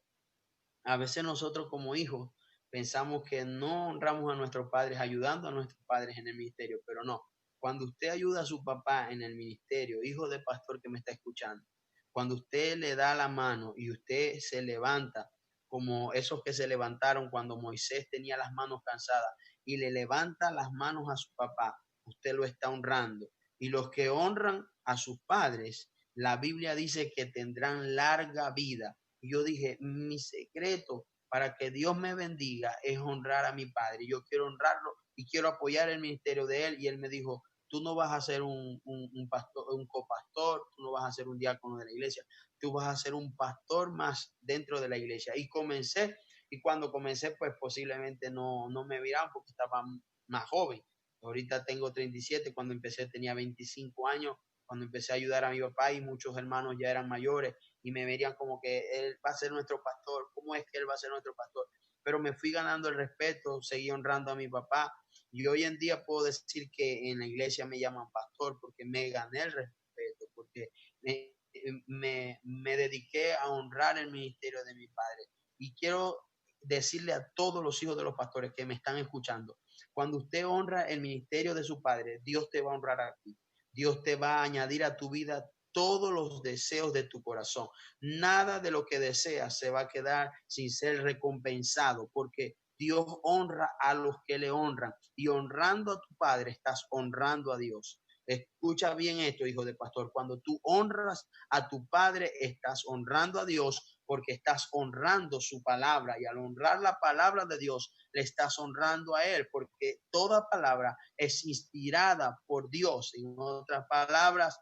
[SPEAKER 4] a veces nosotros como hijos pensamos que no honramos a nuestros padres ayudando a nuestros padres en el ministerio, pero no. Cuando usted ayuda a su papá en el ministerio, hijo de pastor que me está escuchando, cuando usted le da la mano y usted se levanta como esos que se levantaron cuando Moisés tenía las manos cansadas y le levanta las manos a su papá, usted lo está honrando. Y los que honran a sus padres, la Biblia dice que tendrán larga vida. Y yo dije, mi secreto para que Dios me bendiga es honrar a mi padre. Yo quiero honrarlo y quiero apoyar el ministerio de él. Y él me dijo, tú no vas a ser un pastor, un copastor, tú no vas a ser un diácono de la iglesia, tú vas a ser un pastor más dentro de la iglesia. Y comencé, y cuando comencé, pues posiblemente no me vieran porque estaba más joven. Ahorita tengo 37, cuando empecé tenía 25 años, cuando empecé a ayudar a mi papá y muchos hermanos ya eran mayores y me verían como que él va a ser nuestro pastor, ¿cómo es que él va a ser nuestro pastor? Pero me fui ganando el respeto, seguí honrando a mi papá y hoy en día puedo decir que en la iglesia me llaman pastor porque me gané el respeto, porque me dediqué a honrar el ministerio de mi padre. Y quiero decirle a todos los hijos de los pastores que me están escuchando, cuando usted honra el ministerio de su padre, Dios te va a honrar a ti. Dios te va a añadir a tu vida todos los deseos de tu corazón. Nada de lo que deseas se va a quedar sin ser recompensado, porque Dios honra a los que le honran. Y honrando a tu padre, estás honrando a Dios. Escucha bien esto, hijo de pastor. Cuando tú honras a tu padre, estás honrando a Dios porque estás honrando su palabra. Y al honrar la palabra de Dios, le estás honrando a él, porque toda palabra es inspirada por Dios. En otras palabras,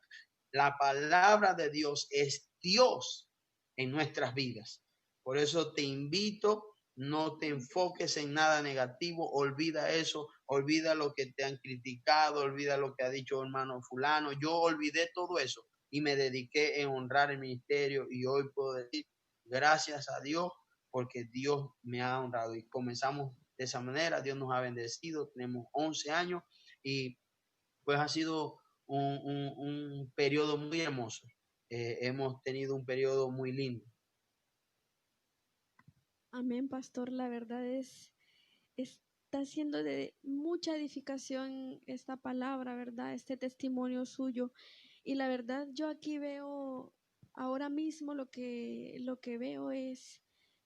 [SPEAKER 4] la palabra de Dios es Dios en nuestras vidas. Por eso te invito, no te enfoques en nada negativo, olvida eso, olvida lo que te han criticado, olvida lo que ha dicho hermano fulano. Yo olvidé todo eso y me dediqué en honrar el ministerio y hoy puedo decir gracias a Dios porque Dios me ha honrado y comenzamos de esa manera. Dios nos ha bendecido, tenemos 11 años y pues ha sido un periodo muy hermoso. Hemos tenido un periodo muy lindo.
[SPEAKER 3] Amén, pastor. La verdad está siendo de mucha edificación esta palabra, ¿verdad? Este testimonio suyo. Y la verdad, yo aquí veo, ahora mismo lo que veo es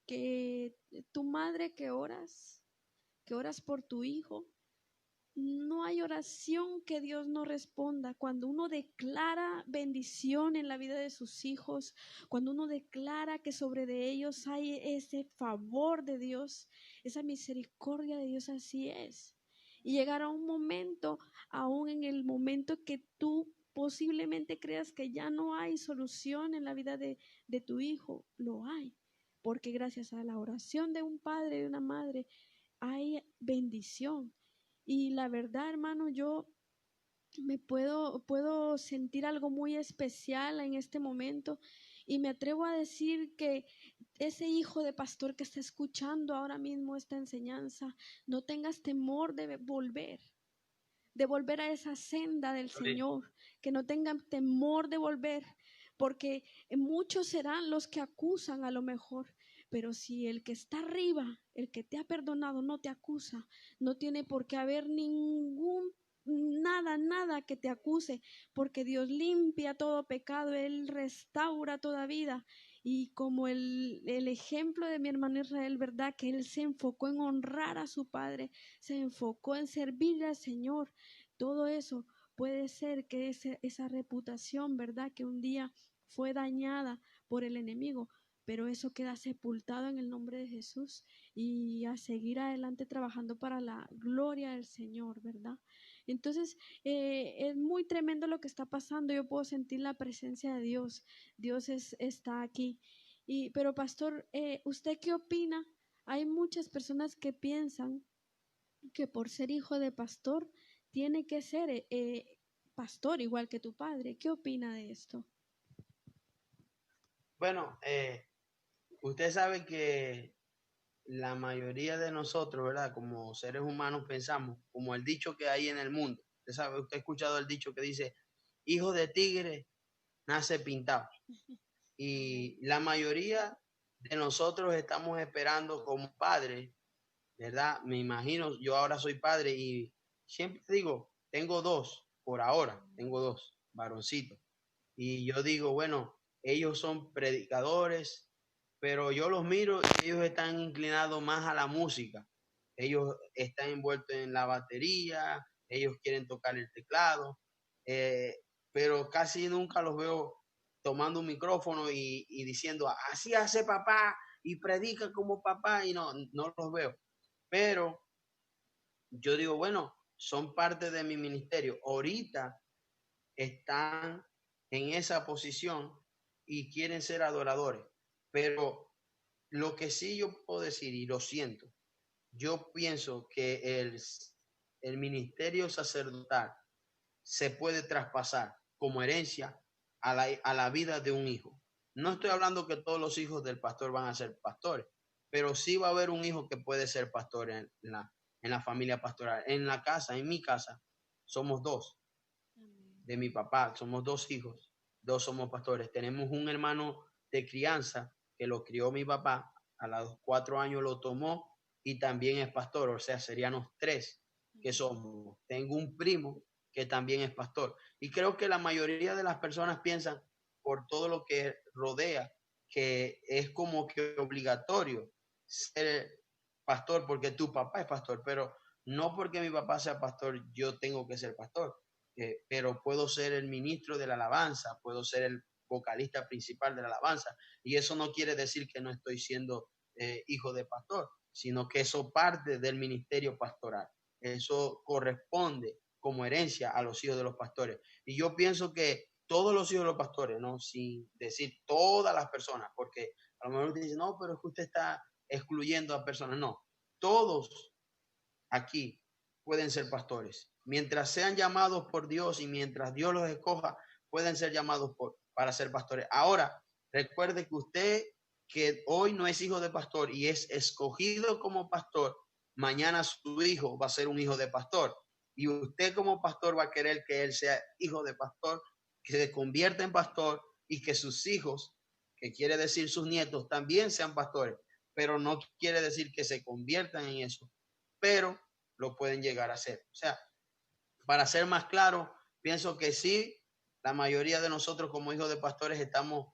[SPEAKER 3] que tu madre que oras por tu hijo, no hay oración que Dios no responda. Cuando uno declara bendición en la vida de sus hijos, cuando uno declara que sobre de ellos hay ese favor de Dios, esa misericordia de Dios, así es. Y llegará un momento, aún en el momento que tú posiblemente creas que ya no hay solución en la vida de tu hijo, lo hay. Porque gracias a la oración de un padre y de una madre hay bendición. Y la verdad, hermano, yo me puedo sentir algo muy especial en este momento y me atrevo a decir que ese hijo de pastor que está escuchando ahora mismo esta enseñanza, no tengas temor de volver a esa senda del Señor, que no tengan temor de volver, porque muchos serán los que acusan a lo mejor, pero si el que está arriba, el que te ha perdonado, no te acusa, no tiene por qué haber nada que te acuse, porque Dios limpia todo pecado, Él restaura toda vida. Y como el ejemplo de mi hermano Israel, ¿verdad? Que él se enfocó en honrar a su padre, se enfocó en servirle al Señor. Todo eso puede ser que esa reputación, ¿verdad? Que un día fue dañada por el enemigo, pero eso queda sepultado en el nombre de Jesús y a seguir adelante trabajando para la gloria del Señor, ¿verdad? Entonces, es muy tremendo lo que está pasando. Yo puedo sentir la presencia de Dios. Dios está aquí. Pero pastor, ¿usted qué opina? Hay muchas personas que piensan que por ser hijo de pastor tiene que ser pastor igual que tu padre. ¿Qué opina de esto?
[SPEAKER 4] Bueno, usted sabe que la mayoría de nosotros, ¿verdad? Como seres humanos pensamos, como el dicho que hay en el mundo. Usted sabe, usted ha escuchado el dicho que dice, hijo de tigre nace pintado. Y la mayoría de nosotros estamos esperando como padres, ¿verdad? Me imagino, yo ahora soy padre y siempre digo, tengo dos, por ahora, tengo dos varoncitos. Y yo digo, bueno, ellos son predicadores, pero yo los miro y ellos están inclinados más a la música. Ellos están envueltos en la batería, ellos quieren tocar el teclado. pero casi nunca los veo tomando un micrófono y diciendo, así hace papá y predica como papá, y no los veo. Pero yo digo, bueno, son parte de mi ministerio. Ahorita están en esa posición y quieren ser adoradores. Pero lo que sí yo puedo decir, y lo siento, yo pienso que el ministerio sacerdotal se puede traspasar como herencia a la vida de un hijo. No estoy hablando que todos los hijos del pastor van a ser pastores, pero sí va a haber un hijo que puede ser pastor en la familia pastoral. En la casa, en mi casa, somos dos. De mi papá, somos dos hijos, dos somos pastores. Tenemos un hermano de crianza que lo crió mi papá, a los 4 años lo tomó y también es pastor, o sea, seríamos 3 que somos. Tengo un primo que también es pastor. Y creo que la mayoría de las personas piensan, por todo lo que rodea, que es como que obligatorio ser pastor porque tu papá es pastor, pero no porque mi papá sea pastor, yo tengo que ser pastor. Pero puedo ser el ministro de la alabanza, puedo ser el vocalista principal de la alabanza, y eso no quiere decir que no estoy siendo hijo de pastor, sino que eso parte del ministerio pastoral, eso corresponde como herencia a los hijos de los pastores. Y yo pienso que todos los hijos de los pastores, no sin decir todas las personas, porque a lo mejor usted dice, no, pero es que usted está excluyendo a personas. No, todos aquí pueden ser pastores. Mientras sean llamados por Dios y mientras Dios los escoja, pueden ser llamados para ser pastores. Ahora, recuerde que usted que hoy no es hijo de pastor y es escogido como pastor, mañana su hijo va a ser un hijo de pastor. Y usted como pastor va a querer que él sea hijo de pastor, que se convierta en pastor y que sus hijos, que quiere decir sus nietos, también sean pastores. Pero no quiere decir que se conviertan en eso. Pero lo pueden llegar a hacer. O sea, para ser más claro, pienso que sí, la mayoría de nosotros como hijos de pastores estamos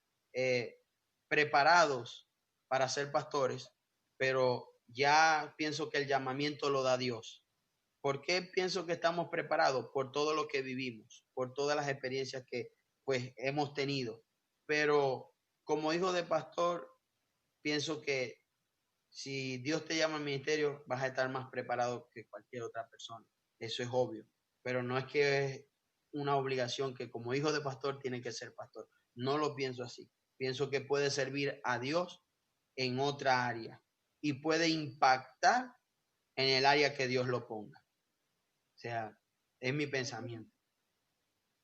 [SPEAKER 4] preparados para ser pastores, pero ya pienso que el llamamiento lo da Dios. ¿Por qué pienso que estamos preparados? Por todo lo que vivimos, por todas las experiencias que pues hemos tenido. Pero como hijo de pastor, pienso que si Dios te llama al ministerio, vas a estar más preparado que cualquier otra persona. Eso es obvio. Pero no es que es una obligación que como hijo de pastor tiene que ser pastor. No lo pienso así. Pienso que puede servir a Dios en otra área y puede impactar en el área que Dios lo ponga. O sea, es mi pensamiento.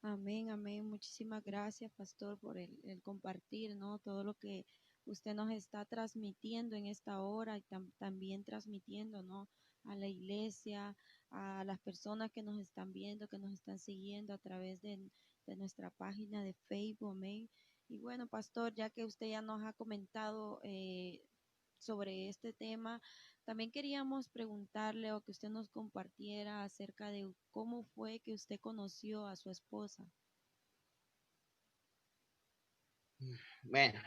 [SPEAKER 2] Amén, amén. Muchísimas gracias, pastor, por el compartir, ¿no? Todo lo que usted nos está transmitiendo en esta hora y también transmitiendo, ¿no? A la iglesia, a las personas que nos están viendo, que nos están siguiendo a través de nuestra página de Facebook, amén. Y bueno, pastor, ya que usted ya nos ha comentado sobre este tema, también queríamos preguntarle o que usted nos compartiera acerca de cómo fue que usted conoció a su esposa.
[SPEAKER 4] Bueno,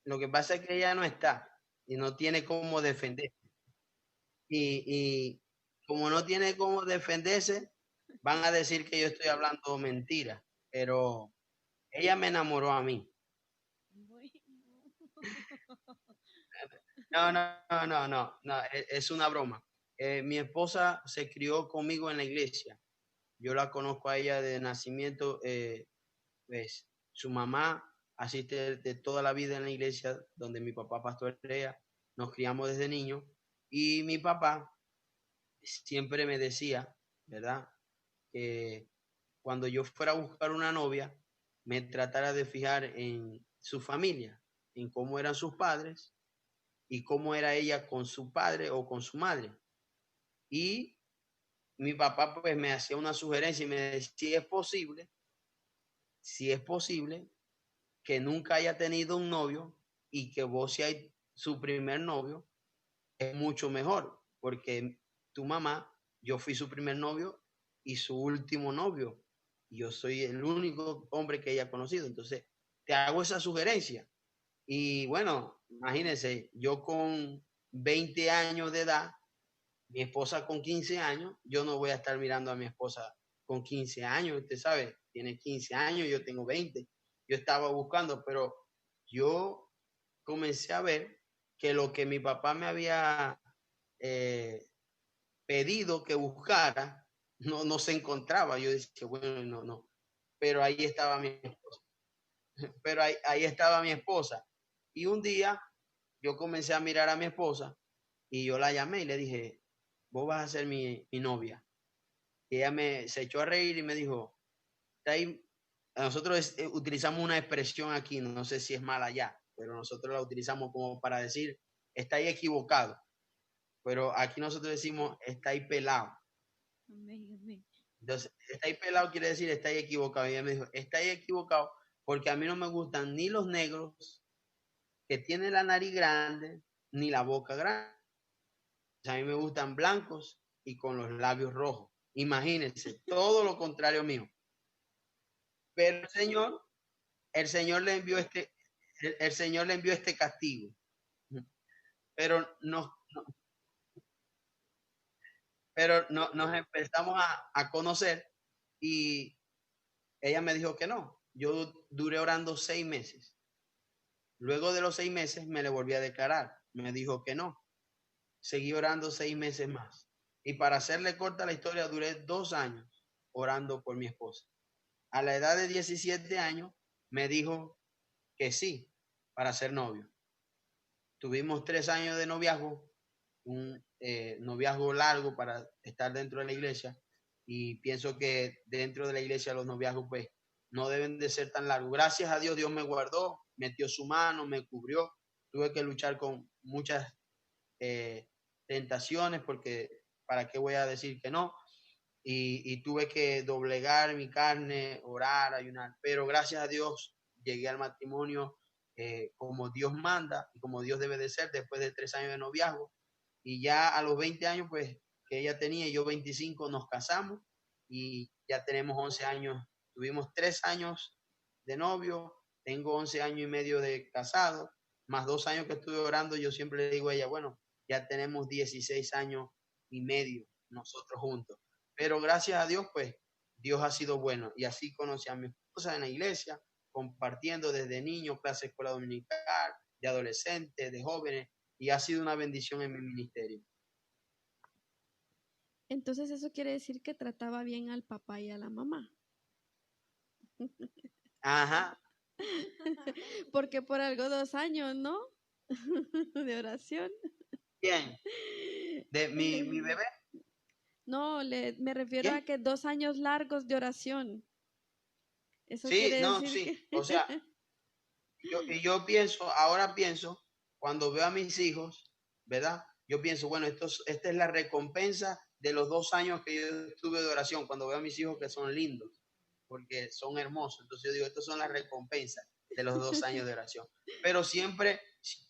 [SPEAKER 4] lo que pasa es que ella no está y no tiene cómo defender. Y como no tiene cómo defenderse, van a decir que yo estoy hablando mentira, pero ella me enamoró a mí. No, es una broma. Mi esposa se crió conmigo en la iglesia. Yo la conozco a ella de nacimiento. Pues su mamá asiste de toda la vida en la iglesia donde mi papá pastorea. Nos criamos desde niños. Y mi papá siempre me decía, ¿verdad? Que cuando yo fuera a buscar una novia, me tratara de fijar en su familia, en cómo eran sus padres y cómo era ella con su padre o con su madre. Y mi papá pues me hacía una sugerencia y me decía, si es posible que nunca haya tenido un novio y que vos seas su primer novio, es mucho mejor, porque tu mamá, yo fui su primer novio y su último novio. Yo soy el único hombre que ella ha conocido. Entonces, te hago esa sugerencia. Y bueno, imagínense, yo con 20 años de edad, mi esposa con 15 años, yo no voy a estar mirando a mi esposa con 15 años, usted sabe, tiene 15 años, yo tengo 20. Yo estaba buscando, pero yo comencé a ver que lo que mi papá me había eh, pedido que buscara no se encontraba. Yo decía, bueno, no. Pero ahí estaba mi esposa. Pero ahí estaba mi esposa. Y un día yo comencé a mirar a mi esposa y yo la llamé y le dije, vos vas a ser mi novia. Y ella se echó a reír y me dijo, está ahí. Nosotros utilizamos una expresión aquí, no sé si es mala allá, pero nosotros la utilizamos como para decir, está ahí equivocado. Pero aquí nosotros decimos, está ahí pelado.
[SPEAKER 2] Amén, amén.
[SPEAKER 4] Entonces, está ahí pelado quiere decir, está ahí equivocado. Y ella me dijo, está ahí equivocado porque a mí no me gustan ni los negros, que tienen la nariz grande, ni la boca grande. A mí me gustan blancos y con los labios rojos. Imagínense, todo lo contrario mío. Pero el Señor le envió el Señor le envió este castigo. Pero nos empezamos a conocer y ella me dijo que no. Yo duré orando 6 meses. Luego de los 6 meses me le volví a declarar. Me dijo que no. Seguí orando 6 meses más. Y para hacerle corta la historia, duré 2 años orando por mi esposa. A la edad de 17 años me dijo que sí para ser novio. Tuvimos 3 años de noviazgo, un noviazgo largo para estar dentro de la iglesia, y pienso que dentro de la iglesia los noviazgos pues no deben de ser tan largos. Gracias a Dios, Dios me guardó, metió su mano, me cubrió. Tuve que luchar con muchas tentaciones porque para qué voy a decir que no, y tuve que doblegar mi carne, orar, ayunar, pero gracias a Dios llegué al matrimonio como Dios manda y como Dios debe de ser después de 3 años de noviazgo. Y ya a los 20 años, pues, que ella tenía y yo 25, nos casamos y ya tenemos 11 años. Tuvimos 3 años de novio, tengo 11 años y medio de casado, más 2 años que estuve orando. Yo siempre le digo a ella, bueno, ya tenemos 16 años y medio nosotros juntos. Pero gracias a Dios, pues, Dios ha sido bueno. Y así conocí a mi esposa en la iglesia, compartiendo desde niño, clase escuela dominical, de adolescentes, de jóvenes, y ha sido una bendición en mi ministerio.
[SPEAKER 3] Entonces eso quiere decir que trataba bien al papá y a la mamá.
[SPEAKER 4] Ajá.
[SPEAKER 3] Porque por algo 2 años, ¿no? De oración.
[SPEAKER 4] ¿Quién? ¿De mi bebé?
[SPEAKER 3] No, me refiero a
[SPEAKER 4] ¿Quién?
[SPEAKER 3] que 2 años largos de oración. Eso
[SPEAKER 4] Sí,
[SPEAKER 3] quiere
[SPEAKER 4] no,
[SPEAKER 3] decir
[SPEAKER 4] sí.
[SPEAKER 3] que...
[SPEAKER 4] O sea, yo pienso, ahora pienso, cuando veo a mis hijos, ¿verdad? Yo pienso, bueno, esta es la recompensa de los 2 años que yo estuve de oración, cuando veo a mis hijos que son lindos, porque son hermosos. Entonces yo digo, estas son las recompensas de los 2 años de oración. Pero siempre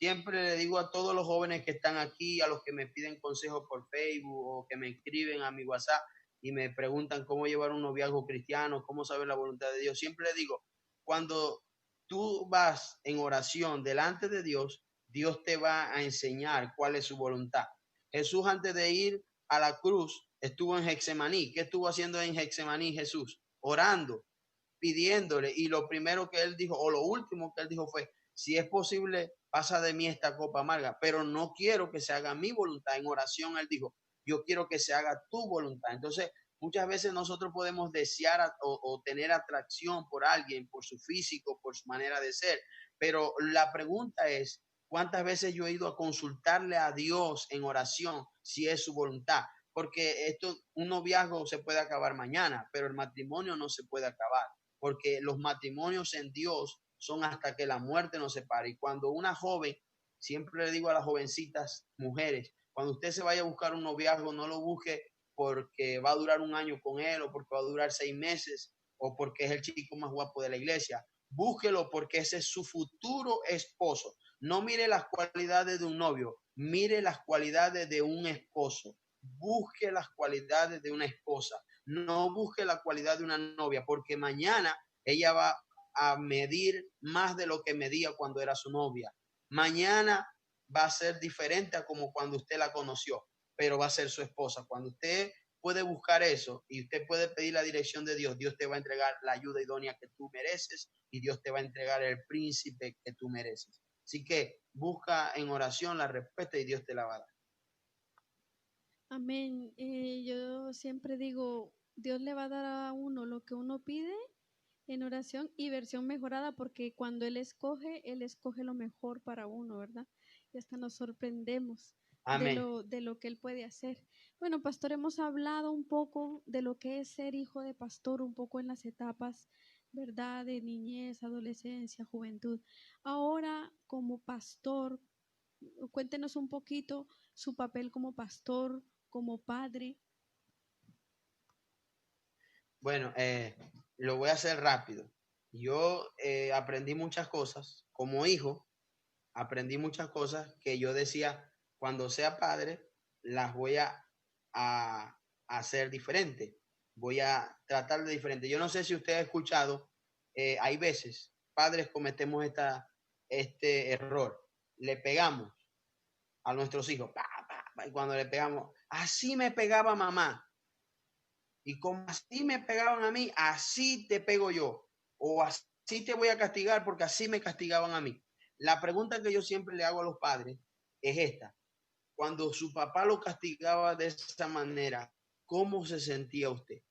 [SPEAKER 4] le digo a todos los jóvenes que están aquí, a los que me piden consejos por Facebook o que me escriben a mi WhatsApp y me preguntan cómo llevar un noviazgo cristiano, cómo saber la voluntad de Dios, siempre les digo, cuando tú vas en oración delante de Dios, Dios te va a enseñar cuál es su voluntad. Jesús, antes de ir a la cruz, estuvo en Getsemaní. ¿Qué estuvo haciendo en Getsemaní Jesús? Orando, pidiéndole, y lo primero que él dijo, o lo último que él dijo fue, si es posible, pasa de mí esta copa amarga, pero no quiero que se haga mi voluntad. En oración él dijo, yo quiero que se haga tu voluntad. Entonces, muchas veces nosotros podemos desear o tener atracción por alguien, por su físico, por su manera de ser, pero la pregunta es, ¿cuántas veces yo he ido a consultarle a Dios en oración si es su voluntad? Porque un noviazgo se puede acabar mañana, pero el matrimonio no se puede acabar, porque los matrimonios en Dios son hasta que la muerte nos separe. Y cuando una joven, siempre le digo a las jovencitas mujeres, cuando usted se vaya a buscar un noviazgo, no lo busque porque va a durar 1 año con él, o porque va a durar 6 meses, o porque es el chico más guapo de la iglesia. Búsquelo porque ese es su futuro esposo. No mire las cualidades de un novio, mire las cualidades de un esposo. Busque las cualidades de una esposa. No busque la cualidad de una novia, porque mañana ella va a medir más de lo que medía cuando era su novia. Mañana va a ser diferente a como cuando usted la conoció. pero va a ser su esposa. Cuando usted puede buscar eso y usted puede pedir la dirección de Dios, Dios te va a entregar la ayuda idónea que tú mereces y Dios te va a entregar el príncipe que tú mereces. Así que busca en oración la respuesta y Dios te la va a dar.
[SPEAKER 3] Amén. Yo siempre digo, Dios le va a dar a uno lo que uno pide en oración y versión mejorada, porque cuando Él escoge lo mejor para uno, ¿verdad? Y hasta nos sorprendemos
[SPEAKER 4] Amén.
[SPEAKER 3] de lo que Él puede hacer. Bueno, pastor, hemos hablado un poco de lo que es ser hijo de pastor, un poco en las etapas, ¿verdad? De niñez, adolescencia, juventud. Ahora, como pastor, cuéntenos un poquito su papel como pastor, como padre.
[SPEAKER 4] Bueno, lo voy a hacer rápido. Yo aprendí muchas cosas como hijo, aprendí muchas cosas que yo decía, cuando sea padre, las voy a hacer diferente. Voy a tratar de diferente. Yo no sé si usted ha escuchado, hay veces, padres cometemos este error. Le pegamos a nuestros hijos. Pa, pa, pa, y cuando le pegamos, así me pegaba mamá. Y como así me pegaban a mí, así te pego yo. O así te voy a castigar porque así me castigaban a mí. La pregunta que yo siempre le hago a los padres es esta. Cuando su papá lo castigaba de esa manera, ¿cómo se sentía usted?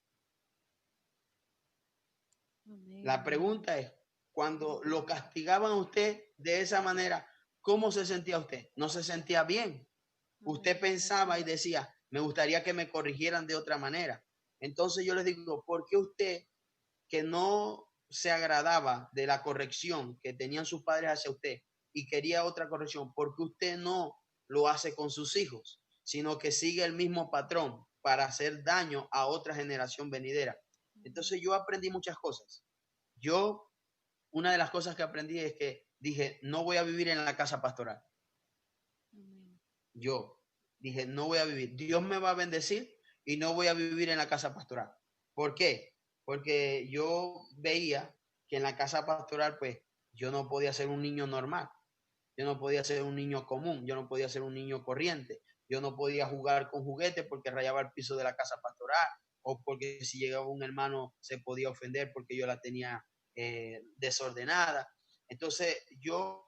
[SPEAKER 2] Amén,
[SPEAKER 4] La
[SPEAKER 2] amén.
[SPEAKER 4] pregunta es, cuando lo castigaban a usted de esa manera, ¿cómo se sentía usted? ¿No se sentía bien? Usted
[SPEAKER 2] Amén,
[SPEAKER 4] pensaba
[SPEAKER 2] así
[SPEAKER 4] y
[SPEAKER 2] es.
[SPEAKER 4] decía, me gustaría que me corrigieran de otra manera. Entonces yo les digo, ¿por qué usted, que no se agradaba de la corrección que tenían sus padres hacia usted y quería otra corrección, por qué usted no lo hace con sus hijos, sino que sigue el mismo patrón para hacer daño a otra generación venidera? Entonces yo aprendí muchas cosas. Yo, una de las cosas que aprendí es que dije, no voy a vivir en la casa pastoral.
[SPEAKER 2] Amén.
[SPEAKER 4] Yo dije, no voy a vivir. Dios me va a bendecir y no voy a vivir en la casa pastoral. ¿Por qué? Porque yo veía que en la casa pastoral, pues, yo no podía ser un niño normal. Yo no podía ser un niño común. Yo no podía ser un niño corriente. Yo no podía jugar con juguetes porque rayaba el piso de la casa pastoral o porque si llegaba un hermano se podía ofender porque yo la tenía desordenada. Entonces yo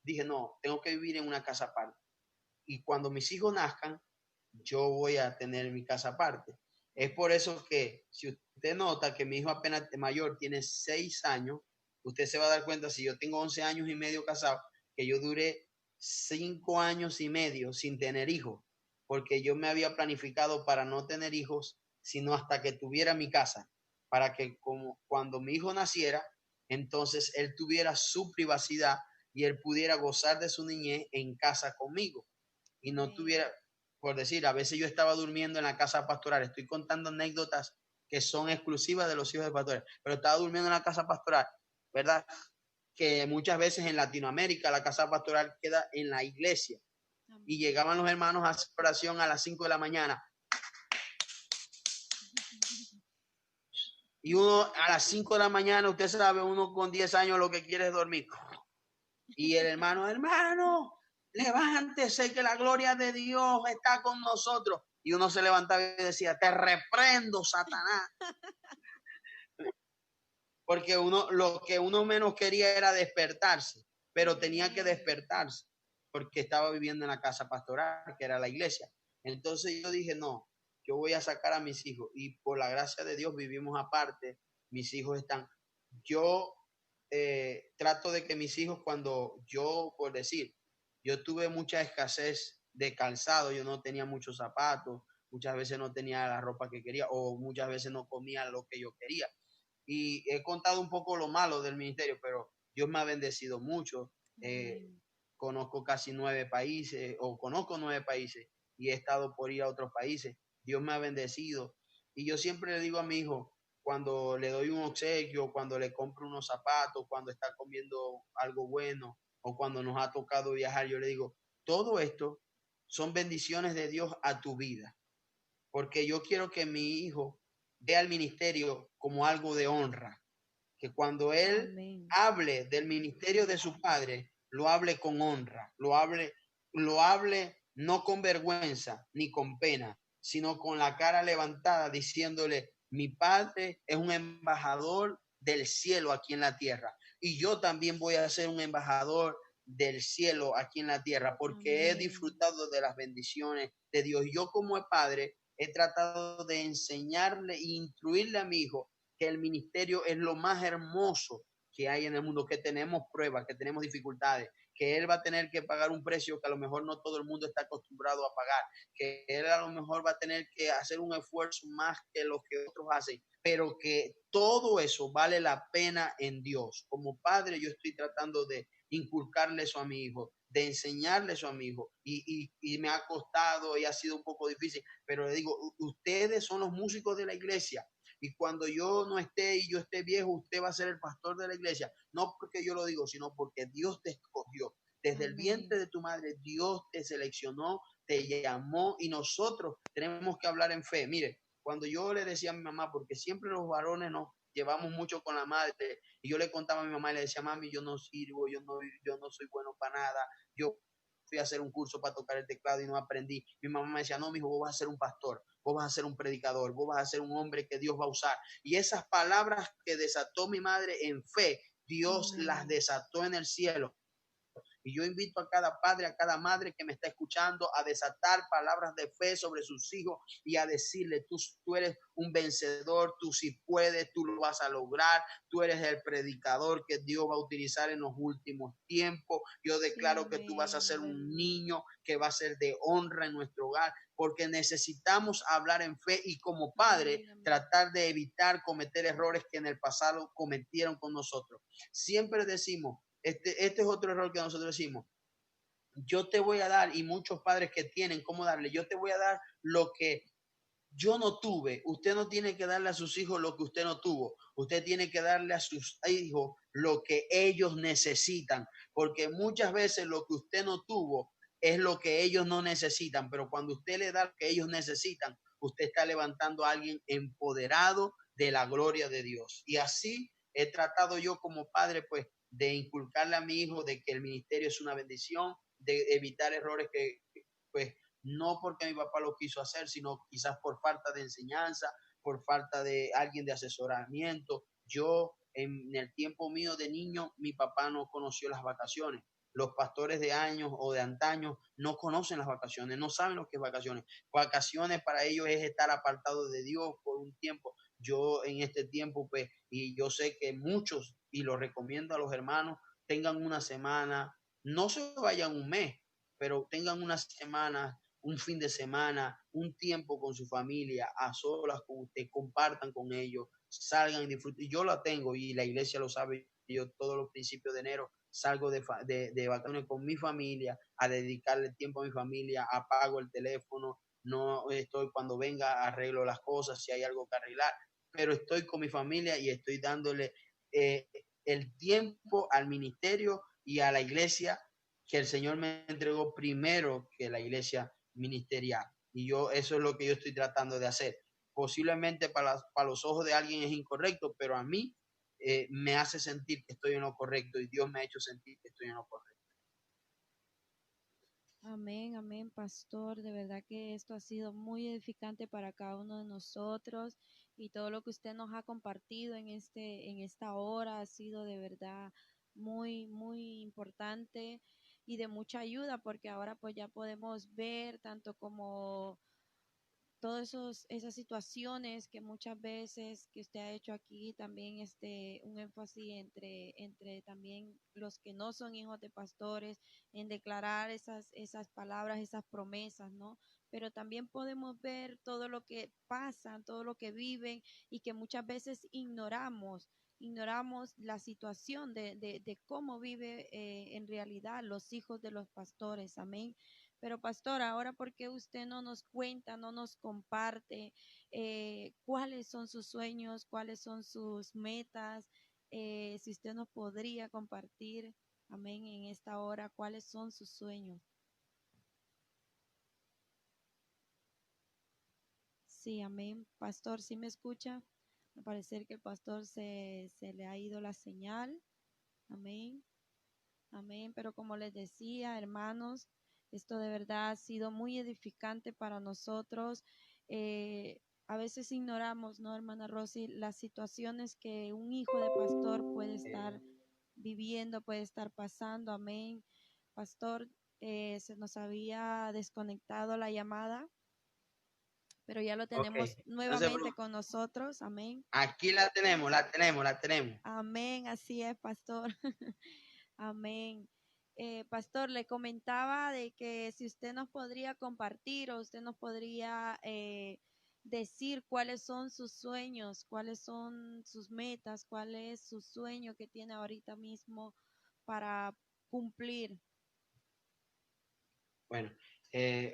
[SPEAKER 4] dije, no, tengo que vivir en una casa aparte. Y cuando mis hijos nazcan, yo voy a tener mi casa aparte. Es por eso que si usted nota que mi hijo apenas mayor tiene 6 años, usted se va a dar cuenta, si yo tengo 11 años y medio casado, que yo duré 5 años y medio sin tener hijos, porque yo me había planificado para no tener hijos, sino hasta que tuviera mi casa, para que como cuando mi hijo naciera, entonces él tuviera su privacidad y él pudiera gozar de su niñez en casa conmigo y no
[SPEAKER 2] Amén.
[SPEAKER 4] tuviera, por decir, a veces yo estaba durmiendo en la casa pastoral, estoy contando anécdotas que son exclusivas de los hijos de pastores, pero estaba durmiendo en la casa pastoral, ¿verdad? Que muchas veces en Latinoamérica la casa pastoral queda en la iglesia
[SPEAKER 2] Amén.
[SPEAKER 4] y llegaban los hermanos a hacer oración a las 5 de la mañana y uno a las 5 de la mañana, usted sabe, uno con 10 años lo que quiere es dormir y el hermano, levántese que la gloria de Dios está con nosotros. Y uno se levantaba y decía, te reprendo, Satanás. Porque lo que uno menos quería era despertarse, pero tenía que despertarse porque estaba viviendo en la casa pastoral, que era la iglesia. Entonces yo dije, no, yo voy a sacar a mis hijos y por la gracia de Dios vivimos aparte. Mis hijos están, yo trato de que mis hijos cuando yo, por decir, yo tuve mucha escasez de calzado, yo no tenía muchos zapatos, muchas veces no tenía la ropa que quería o muchas veces no comía lo que yo quería. Y he contado un poco lo malo del ministerio, pero Dios me ha bendecido mucho. Conozco casi 9 países o conozco 9 países y he estado por ir a otros países. Dios me ha bendecido. Y yo siempre le digo a mi hijo, cuando le doy un obsequio, cuando le compro unos zapatos, cuando está comiendo algo bueno o cuando nos ha tocado viajar, yo le digo, todo esto son bendiciones de Dios a tu vida, porque yo quiero que mi hijo vea el ministerio como algo de honra, que cuando él
[SPEAKER 2] Amén.
[SPEAKER 4] hable del ministerio de su padre, lo hable con honra, lo hable no con vergüenza ni con pena, sino con la cara levantada, diciéndole, mi Padre es un embajador del cielo aquí en la tierra, y yo también voy a ser un embajador del cielo aquí en la tierra, porque he
[SPEAKER 2] Amén.
[SPEAKER 4] disfrutado de las bendiciones de Dios. Yo como padre he tratado de enseñarle e instruirle a mi hijo que el ministerio es lo más hermoso que hay en el mundo, que tenemos pruebas, que tenemos dificultades, que él va a tener que pagar un precio que a lo mejor no todo el mundo está acostumbrado a pagar, que él a lo mejor va a tener que hacer un esfuerzo más que los que otros hacen, pero que todo eso vale la pena en Dios. Como padre, yo estoy tratando de inculcarle eso a mi hijo, de enseñarle eso a mi hijo, y me ha costado y ha sido un poco difícil, pero le digo, ustedes son los músicos de la iglesia, y cuando yo no esté y yo esté viejo, usted va a ser el pastor de la iglesia, no porque yo lo digo, sino porque Dios te escogió. Desde el vientre de tu madre, Dios te seleccionó, te llamó, y nosotros tenemos que hablar en fe. Mire, cuando yo le decía a mi mamá, porque siempre los varones nos llevamos mucho con la madre, y yo le contaba a mi mamá y le decía, mami, yo no sirvo, yo no soy bueno para nada, yo fui a hacer un curso para tocar el teclado y no aprendí. Mi mamá me decía, no, mijo, vos vas a ser un pastor, vos vas a ser un predicador, vos vas a ser un hombre que Dios va a usar. Y esas palabras que desató mi madre en fe, Dios las desató en el cielo. Y yo invito a cada padre, a cada madre que me está escuchando a desatar palabras de fe sobre sus hijos y a decirle, tú eres un vencedor, tú sí puedes, tú lo vas a lograr, tú eres el predicador que Dios va a utilizar en los últimos tiempos. Yo declaro que tú vas a ser un niño que va a ser de honra en nuestro hogar, porque necesitamos hablar en fe y como padre tratar de evitar cometer errores que en el pasado cometieron con nosotros. Siempre decimos, este es otro error que nosotros decimos, yo te voy a dar, y muchos padres que tienen cómo darle, yo te voy a dar lo que yo no tuve. Usted no tiene que darle a sus hijos lo que usted no tuvo. Usted tiene que darle a sus hijos lo que ellos necesitan, porque muchas veces lo que usted no tuvo es lo que ellos no necesitan, pero cuando usted le da lo que ellos necesitan, usted está levantando a alguien empoderado de la gloria de Dios. Y así he tratado yo como padre, pues, de inculcarle a mi hijo de que el ministerio es una bendición, de evitar errores que, pues, no porque mi papá lo quiso hacer, sino quizás por falta de enseñanza, por falta de alguien de asesoramiento. Yo, en el tiempo mío de niño, mi papá no conoció las vacaciones. Los pastores de años o de antaño no conocen las vacaciones, no saben lo que es vacaciones. Vacaciones para ellos es estar apartado de Dios por un tiempo. Yo en este tiempo, pues, y yo sé que muchos, y lo recomiendo a los hermanos, tengan una semana, no se vayan un mes, pero tengan una semana, un fin de semana, un tiempo con su familia, a solas con usted, compartan con ellos, salgan y disfruten. Yo la tengo y la iglesia lo sabe. Yo todos los principios de enero salgo de vacaciones con mi familia, a dedicarle tiempo a mi familia, apago el teléfono, no estoy cuando venga, arreglo las cosas, si hay algo que arreglar, pero estoy con mi familia y estoy dándole el tiempo al ministerio y a la iglesia que el Señor me entregó primero que la iglesia ministerial. Y yo, eso es lo que yo estoy tratando de hacer. Posiblemente para los ojos de alguien es incorrecto, pero a mí me hace sentir que estoy en lo correcto y Dios me ha hecho sentir que estoy en lo correcto.
[SPEAKER 2] Amén, amén, pastor. De verdad que esto ha sido muy edificante para cada uno de nosotros y todo lo que usted nos ha compartido en esta hora ha sido de verdad muy, muy importante y de mucha ayuda porque ahora pues ya podemos ver tanto como todas esas situaciones que muchas veces que usted ha hecho aquí, también un énfasis entre también los que no son hijos de pastores, en declarar esas palabras, esas promesas, ¿no? Pero también podemos ver todo lo que pasa, todo lo que viven y que muchas veces ignoramos la situación de cómo vive en realidad los hijos de los pastores, amén. Pero pastor, ahora ¿por qué usted no nos cuenta, no nos comparte cuáles son sus sueños, cuáles son sus metas? Si usted nos podría compartir, amén, en esta hora, cuáles son sus sueños. Sí, amén. Pastor, ¿sí me escucha? Me parece que el pastor se le ha ido la señal. Amén. Amén. Pero como les decía, hermanos, Esto de verdad ha sido muy edificante para nosotros. A veces ignoramos, ¿no, hermana Rosy? Las situaciones que un hijo de pastor puede estar viviendo, puede estar pasando. Amén. Pastor, se nos había desconectado la llamada, pero ya lo
[SPEAKER 4] Ok,
[SPEAKER 2] tenemos
[SPEAKER 4] no se
[SPEAKER 2] nuevamente
[SPEAKER 4] preocupe.
[SPEAKER 2] con nosotros. Amén.
[SPEAKER 4] Aquí la tenemos, la tenemos, la tenemos.
[SPEAKER 2] Amén, así es, pastor. Amén. Pastor, le comentaba de que si usted nos podría compartir o usted nos podría decir cuáles son sus sueños, cuáles son sus metas, cuál es su sueño que tiene ahorita mismo para cumplir.
[SPEAKER 4] Bueno,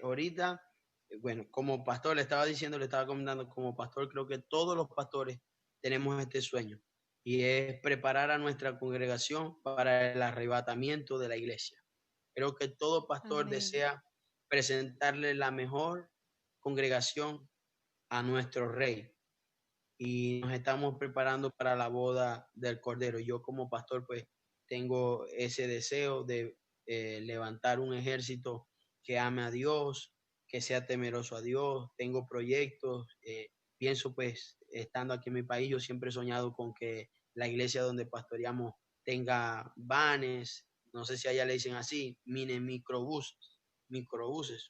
[SPEAKER 4] ahorita, bueno, como pastor le estaba diciendo, le estaba comentando, como pastor creo que todos los pastores tenemos este sueño y es preparar a nuestra congregación para el arrebatamiento de la iglesia. Creo que todo pastor
[SPEAKER 2] Amén.
[SPEAKER 4] desea presentarle la mejor congregación a nuestro rey y nos estamos preparando para la boda del Cordero. Yo como pastor pues tengo ese deseo de levantar un ejército que ame a Dios, que sea temeroso a Dios. Tengo proyectos, pienso pues estando aquí en mi país, yo siempre he soñado con que la iglesia donde pastoreamos tenga vanes, no sé si allá le dicen así, microbuses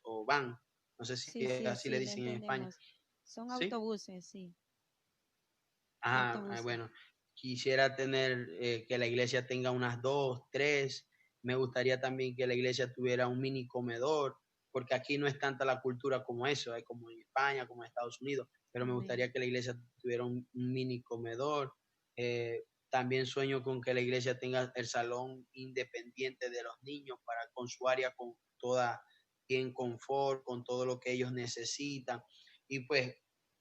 [SPEAKER 4] o van, no sé si
[SPEAKER 2] Sí, sí,
[SPEAKER 4] así le
[SPEAKER 2] sí, le
[SPEAKER 4] dicen en España,
[SPEAKER 2] entendemos. Son
[SPEAKER 4] ¿sí?
[SPEAKER 2] autobuses, sí,
[SPEAKER 4] Ah,
[SPEAKER 2] autobuses.
[SPEAKER 4] bueno, quisiera tener que la iglesia tenga unas dos, tres. Me gustaría también que la iglesia tuviera un mini comedor, porque aquí no es tanta la cultura como eso, como en España, como en Estados Unidos, pero me
[SPEAKER 2] Amén.
[SPEAKER 4] gustaría que la iglesia tuviera un mini comedor. También sueño con que la iglesia tenga el salón independiente de los niños para con su área con toda bien confort, con todo lo que ellos necesitan. Y pues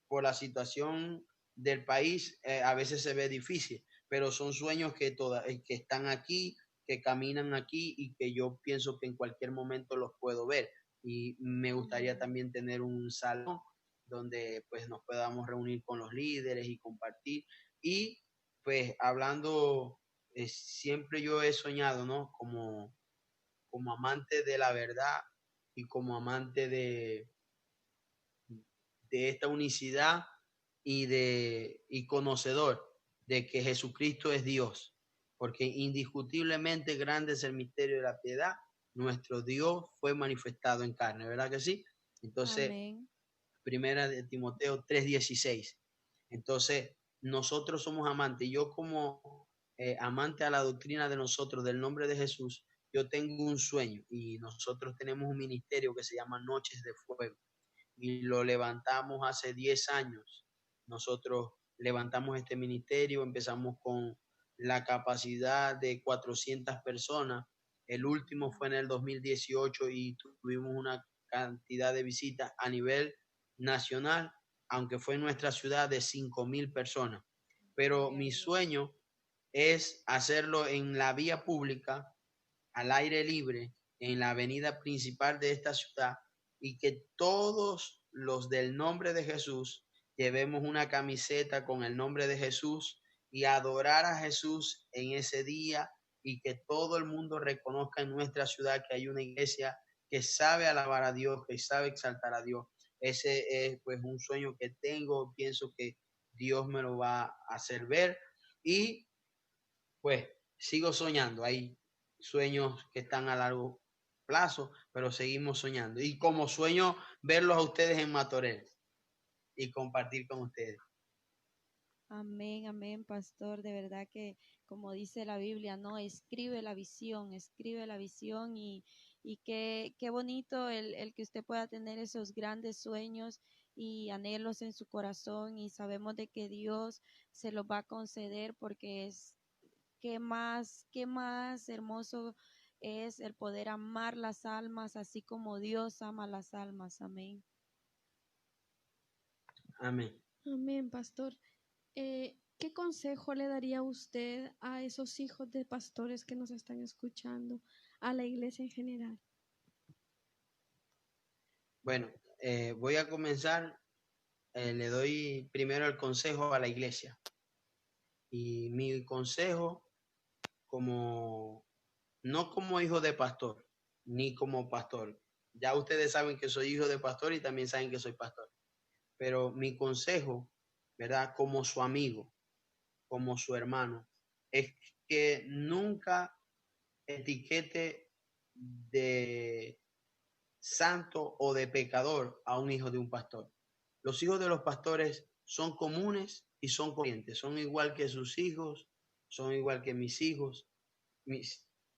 [SPEAKER 4] por la situación del país a veces se ve difícil, pero son sueños que están aquí, que caminan aquí y que yo pienso que en cualquier momento los puedo ver. Y me gustaría
[SPEAKER 2] Amén.
[SPEAKER 4] también tener un salón donde pues nos podamos reunir con los líderes y compartir. Y pues hablando, siempre yo he soñado, ¿no? Como amante de la verdad y como amante de esta unicidad y conocedor de que Jesucristo es Dios, porque indiscutiblemente grande es el misterio de la piedad. Nuestro Dios fue manifestado en carne, ¿verdad que sí? Entonces,
[SPEAKER 2] Amén.
[SPEAKER 4] primera de Timoteo 3:16. Entonces, nosotros somos amantes. Yo como amante a la doctrina de nosotros, del nombre de Jesús, yo tengo un sueño y nosotros tenemos un ministerio que se llama Noches de Fuego y lo levantamos hace 10 años. Nosotros levantamos este ministerio, empezamos con la capacidad de 400 personas. El último fue en el 2018 y tuvimos una cantidad de visitas a nivel nacional, aunque fue en nuestra ciudad de 5,000 personas. Pero
[SPEAKER 2] Gloria a
[SPEAKER 4] mi
[SPEAKER 2] Dios.
[SPEAKER 4] sueño es hacerlo en la vía pública, al aire libre, en la avenida principal de esta ciudad, y que todos los del nombre de Jesús llevemos una camiseta con el nombre de Jesús y adorar a Jesús en ese día y que todo el mundo reconozca en nuestra ciudad que hay una iglesia que sabe alabar a Dios, que sabe exaltar a Dios. Ese es pues un sueño que tengo, pienso que Dios me lo va a hacer ver y pues sigo soñando. Hay sueños que están a largo plazo, pero seguimos soñando. Y como sueño verlos a ustedes en Matorel y compartir con ustedes.
[SPEAKER 2] Amén, amén, pastor. De verdad que, como dice la Biblia, ¿no? Escribe la visión y qué bonito el que usted pueda tener esos grandes sueños y anhelos en su corazón y sabemos de que Dios se los va a conceder porque es qué más hermoso es el poder amar las almas así como Dios ama las almas. Amén.
[SPEAKER 4] Amén.
[SPEAKER 3] Amén, pastor. ¿Qué consejo le daría usted a esos hijos de pastores que nos están escuchando, a la iglesia en general?
[SPEAKER 4] Bueno, voy a comenzar. Le doy primero el consejo a la iglesia. Y mi consejo como, no como hijo de pastor, ni como pastor. Ya ustedes saben que soy hijo de pastor y también saben que soy pastor. Pero mi consejo, ¿verdad? Como su amigo, como su hermano, es que nunca etiquete de santo o de pecador a un hijo de un pastor. Los hijos de los pastores son comunes y son corrientes, son igual que sus hijos, son igual que mis hijos.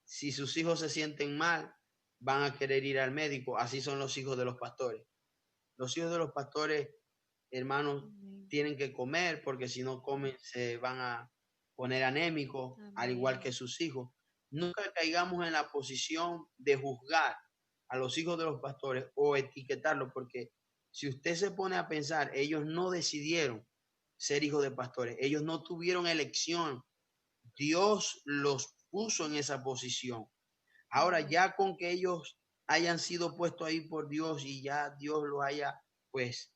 [SPEAKER 4] Si sus hijos se sienten mal, van a querer ir al médico. Así son los hijos de los pastores. Los hijos de los pastores, hermanos,
[SPEAKER 2] Amén.
[SPEAKER 4] tienen que comer porque si no comen se van a poner anémicos, al igual que sus hijos. Nunca caigamos en la posición de juzgar a los hijos de los pastores o etiquetarlos, porque si usted se pone a pensar, ellos no decidieron ser hijos de pastores, ellos no tuvieron elección, Dios los puso en esa posición. Ahora ya con que ellos hayan sido puestos ahí por Dios y ya Dios los haya pues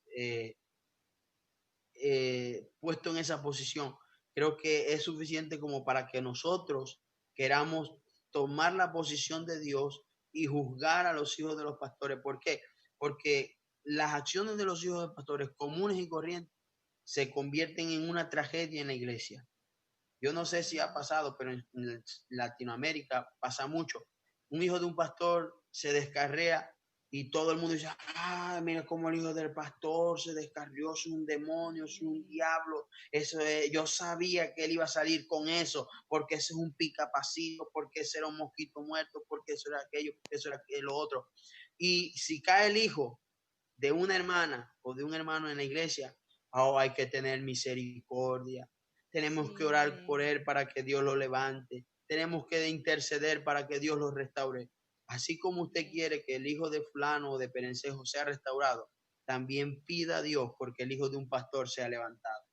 [SPEAKER 4] puesto en esa posición, creo que es suficiente como para que nosotros queramos tomar la posición de Dios y juzgar a los hijos de los pastores. ¿Por qué? Porque las acciones de los hijos de pastores comunes y corrientes se convierten en una tragedia en la iglesia. Yo no sé si ha pasado, pero en Latinoamérica pasa mucho. Un hijo de un pastor se descarrea y todo el mundo dice, mira cómo el hijo del pastor se descarrió, es un demonio, es un diablo. Eso es, yo sabía que él iba a salir con eso, porque ese es un picapacido, porque ese era un mosquito muerto, porque eso era aquello, porque eso era lo otro. Y si cae el hijo de una hermana o de un hermano en la iglesia, hay que tener misericordia. Tenemos que orar por él para que Dios lo levante. Tenemos que interceder para que Dios lo restaure. Así como usted quiere que el hijo de fulano o de Perencejo sea restaurado, también pida a Dios porque el hijo de un pastor sea levantado.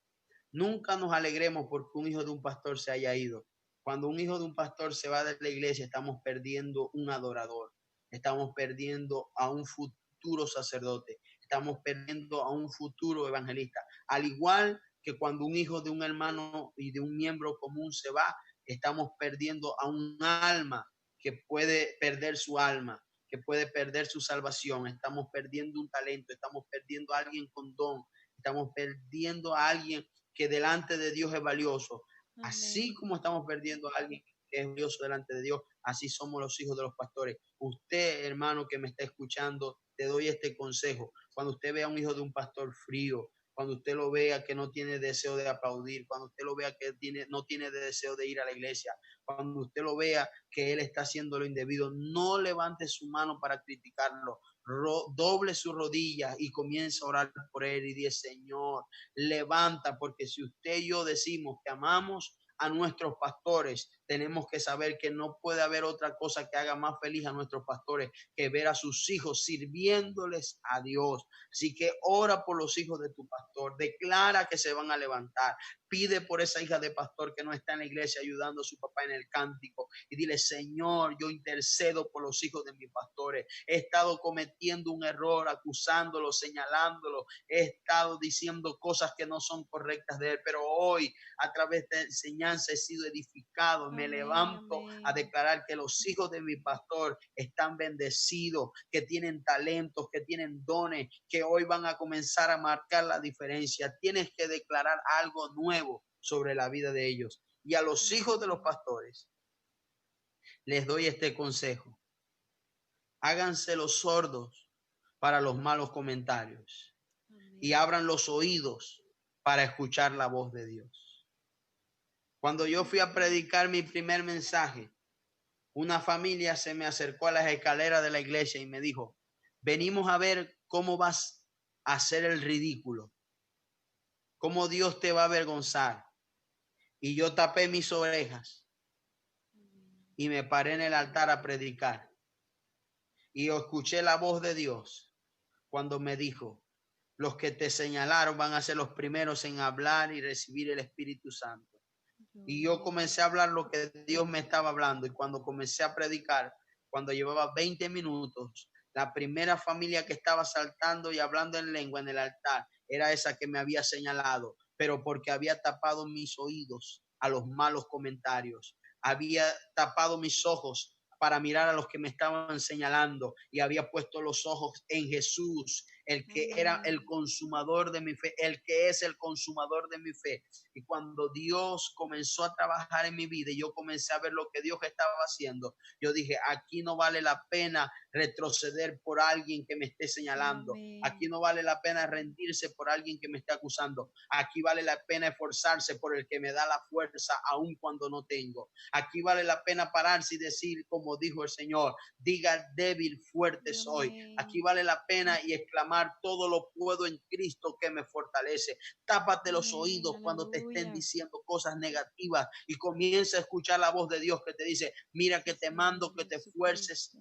[SPEAKER 4] Nunca nos alegremos porque un hijo de un pastor se haya ido. Cuando un hijo de un pastor se va de la iglesia, estamos perdiendo un adorador. Estamos perdiendo a un futuro sacerdote. Estamos perdiendo a un futuro evangelista. Al igual que cuando un hijo de un hermano y de un miembro común se va, estamos perdiendo a un alma que puede perder su alma, que puede perder su salvación. Estamos perdiendo un talento, estamos perdiendo a alguien con don, estamos perdiendo a alguien que delante de Dios es valioso. Amén. Así como estamos perdiendo a alguien que es valioso delante de Dios, así somos los hijos de los pastores. Usted, hermano que me está escuchando, te doy este consejo. Cuando usted vea a un hijo de un pastor frío, cuando usted lo vea que no tiene deseo de aplaudir, cuando usted lo vea que no tiene deseo de ir a la iglesia, cuando usted lo vea que él está haciendo lo indebido, no levante su mano para criticarlo. Doble su rodilla y comienza a orar por él y dice, Señor, levanta, porque si usted y yo decimos que amamos a nuestros pastores, tenemos que saber que no puede haber otra cosa que haga más feliz a nuestros pastores que ver a sus hijos sirviéndoles a Dios. Así que ora por los hijos de tu pastor, declara que se van a levantar, pide por esa hija de pastor que no está en la iglesia ayudando a su papá en el cántico y dile, Señor, yo intercedo por los hijos de mis pastores. He estado cometiendo un error, acusándolo, señalándolo, he estado diciendo cosas que no son correctas de él, pero hoy a través de enseñanza he sido edificado. Amén, me levanto a declarar que los hijos de mi pastor están bendecidos, que tienen talentos, que tienen dones, que hoy van a comenzar a marcar la diferencia. Tienes que declarar algo nuevo sobre la vida de ellos. Y a los hijos de los pastores les doy este consejo. Háganse los sordos para los malos comentarios. Amén. Y abran los oídos para escuchar la voz de Dios. Cuando yo fui a predicar mi primer mensaje, una familia se me acercó a las escaleras de la iglesia y me dijo, venimos a ver cómo vas a hacer el ridículo, cómo Dios te va a avergonzar. Y yo tapé mis orejas y me paré en el altar a predicar. Y escuché la voz de Dios cuando me dijo, los que te señalaron van a ser los primeros en hablar y recibir el Espíritu Santo. Y yo comencé a hablar lo que Dios me estaba hablando. Y cuando comencé a predicar, cuando llevaba 20 minutos, la primera familia que estaba saltando y hablando en lengua en el altar era esa que me había señalado, pero porque había tapado mis oídos a los malos comentarios, había tapado mis ojos para mirar a los que me estaban señalando y había puesto los ojos en Jesús, el que era el consumador de mi fe, el que es el consumador de mi fe. Y cuando Dios comenzó a trabajar en mi vida y yo comencé a ver lo que Dios estaba haciendo, yo dije, aquí no vale la pena retroceder por alguien que me esté señalando. Aquí no vale la pena rendirse por alguien que me esté acusando. Aquí vale la pena esforzarse por el que me da la fuerza aun cuando no tengo. Aquí vale la pena pararse y decir, como dijo el Señor, diga débil, fuerte soy. Aquí vale la pena y exclamar, todo lo puedo en Cristo que me fortalece. Tápate los oídos cuando te estén diciendo cosas negativas y comienza a escuchar la voz de Dios que te dice, mira que te mando que te esfuerces,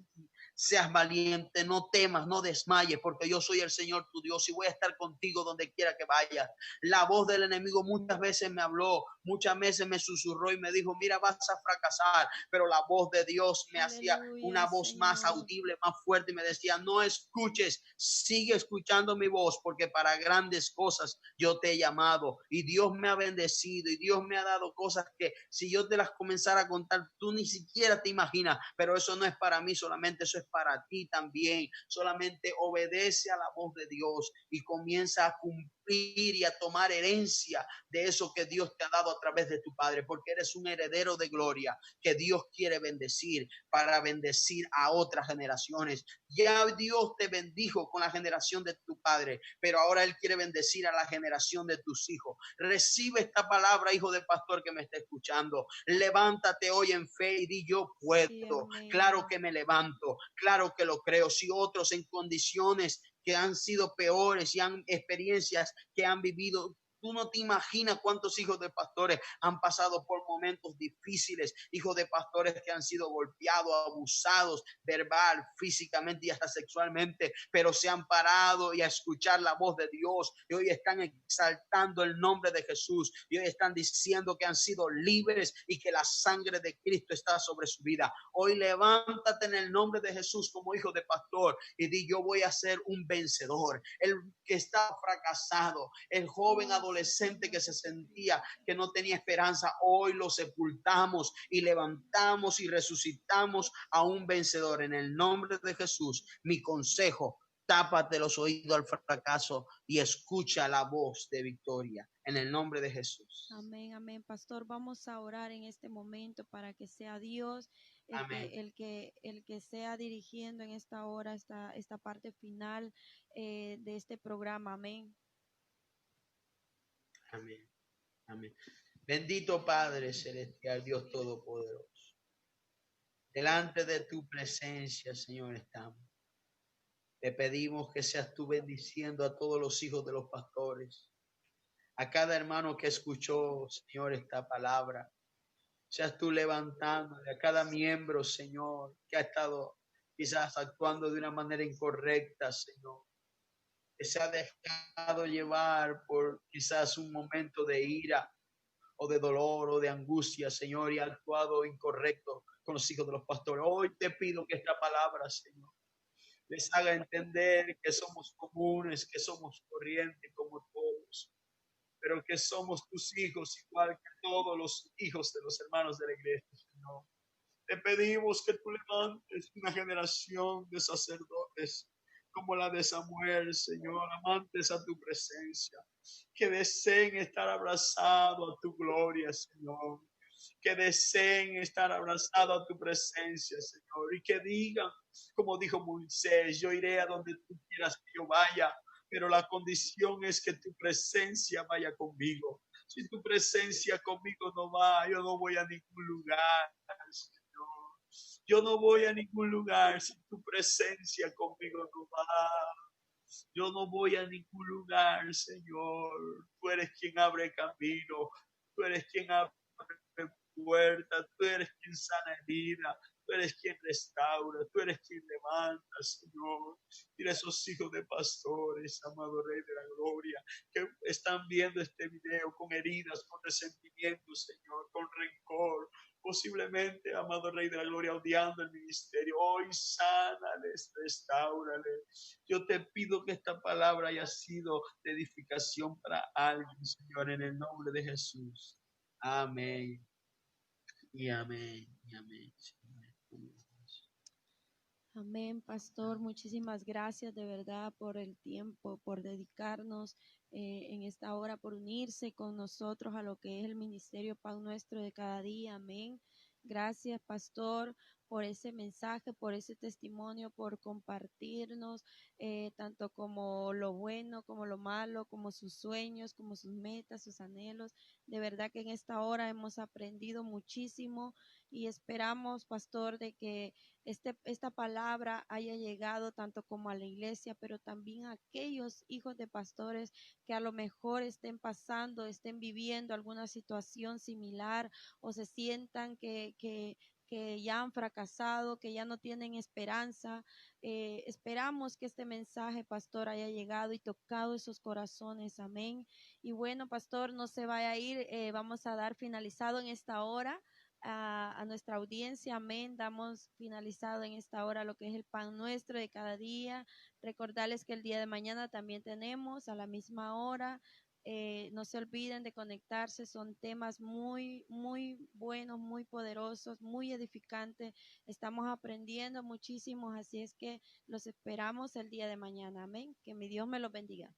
[SPEAKER 4] seas valiente, no temas, no desmayes, porque yo soy el Señor tu Dios y voy a estar contigo donde quiera que vayas. La voz del enemigo muchas veces me habló, muchas veces me susurró y me dijo, mira, vas a fracasar, pero la voz de Dios me hacía una voz más audible, más fuerte y me decía, no escuches, sigue escuchando mi voz, porque para grandes cosas yo te he llamado y Dios me ha bendecido y Dios me ha dado cosas que si yo te las comenzara a contar, tú ni siquiera te imaginas, pero eso no es para mí solamente, eso es para ti también. Solamente obedece a la voz de Dios y comienza a cumplir y a tomar herencia de eso que Dios te ha dado a través de tu Padre, porque eres un heredero de gloria que Dios quiere bendecir para bendecir a otras generaciones. Ya Dios te bendijo con la generación de tu padre, pero ahora Él quiere bendecir a la generación de tus hijos. Recibe esta palabra, hijo de pastor que me está escuchando. Levántate hoy en fe y di, yo puedo. Sí, claro que me levanto, claro que lo creo. Si otros en condiciones que han sido peores y han experiencias que han vivido, tú no te imaginas cuántos hijos de pastores han pasado por momentos difíciles, hijos de pastores que han sido golpeados, abusados, verbal, físicamente y hasta sexualmente, pero se han parado y a escuchar la voz de Dios y hoy están exaltando el nombre de Jesús y hoy están diciendo que han sido libres y que la sangre de Cristo está sobre su vida. Hoy levántate en el nombre de Jesús como hijo de pastor y di, yo voy a ser un vencedor. El que está fracasado, el joven adolescente que se sentía que no tenía esperanza, hoy lo sepultamos y levantamos y resucitamos a un vencedor en el nombre de Jesús. Mi consejo, tápate los oídos al fracaso y escucha la voz de victoria en el nombre de Jesús.
[SPEAKER 2] Amén, amén. Pastor, vamos a orar en este momento para que sea Dios el que sea dirigiendo en esta hora, esta parte final de este programa. Amén.
[SPEAKER 4] Amén. Amén. Bendito Padre Celestial, Dios Todopoderoso. Delante de tu presencia, Señor, estamos. Te pedimos que seas tú bendiciendo a todos los hijos de los pastores, a cada hermano que escuchó, Señor, esta palabra. Seas tú levantándole a cada miembro, Señor, que ha estado quizás actuando de una manera incorrecta, Señor, que se ha dejado llevar por quizás un momento de ira o de dolor o de angustia, Señor, y ha actuado incorrecto con los hijos de los pastores. Hoy te pido que esta palabra, Señor, les haga entender que somos comunes, que somos corrientes como todos, pero que somos tus hijos igual que todos los hijos de los hermanos de la iglesia, Señor. Te pedimos que tú levantes una generación de sacerdotes como la de Samuel, Señor, amantes a tu presencia, que deseen estar abrazados a tu gloria, Señor, que deseen estar abrazados a tu presencia, Señor, y que digan, como dijo Moisés, yo iré a donde tú quieras que yo vaya, pero la condición es que tu presencia vaya conmigo. Si tu presencia conmigo no va, yo no voy a ningún lugar, Señor. Yo no voy a ningún lugar si tu presencia conmigo no va. Yo no voy a ningún lugar, Señor. Tú eres quien abre camino. Tú eres quien abre puertas. Tú eres quien sana herida. Tú eres quien restaura. Tú eres quien levanta, Señor. Mira esos hijos de pastores, amado Rey de la Gloria, que están viendo este video con heridas, con resentimiento, Señor, con rencor. Posiblemente, amado Rey de la Gloria, odiando el ministerio. Hoy sánales, restáurales. Yo te pido que esta palabra haya sido de edificación para alguien, Señor, en el nombre de Jesús. Amén. Y amén. Y amén.
[SPEAKER 2] Amén, pastor. Muchísimas gracias de verdad por el tiempo, por dedicarnos en esta hora, por unirse con nosotros a lo que es el ministerio Pan Nuestro de cada día. Amén. Gracias, pastor, por ese mensaje, por ese testimonio, por compartirnos tanto como lo bueno, como lo malo, como sus sueños, como sus metas, sus anhelos. De verdad que en esta hora hemos aprendido muchísimo y esperamos, pastor, de que esta palabra haya llegado tanto como a la iglesia, pero también a aquellos hijos de pastores que a lo mejor estén pasando, estén viviendo alguna situación similar o se sientan que ya han fracasado, que ya no tienen esperanza. Esperamos que este mensaje, pastor, haya llegado y tocado esos corazones. Amén. Y bueno, pastor, no se vaya a ir. Vamos a dar finalizado en esta hora a nuestra audiencia. Amén. Damos finalizado en esta hora lo que es el pan nuestro de cada día. Recordarles que el día de mañana también tenemos a la misma hora. No se olviden de conectarse, son temas muy, muy buenos, muy poderosos, muy edificantes. Estamos aprendiendo muchísimo, así es que los esperamos el día de mañana. Amén. Que mi Dios me los bendiga.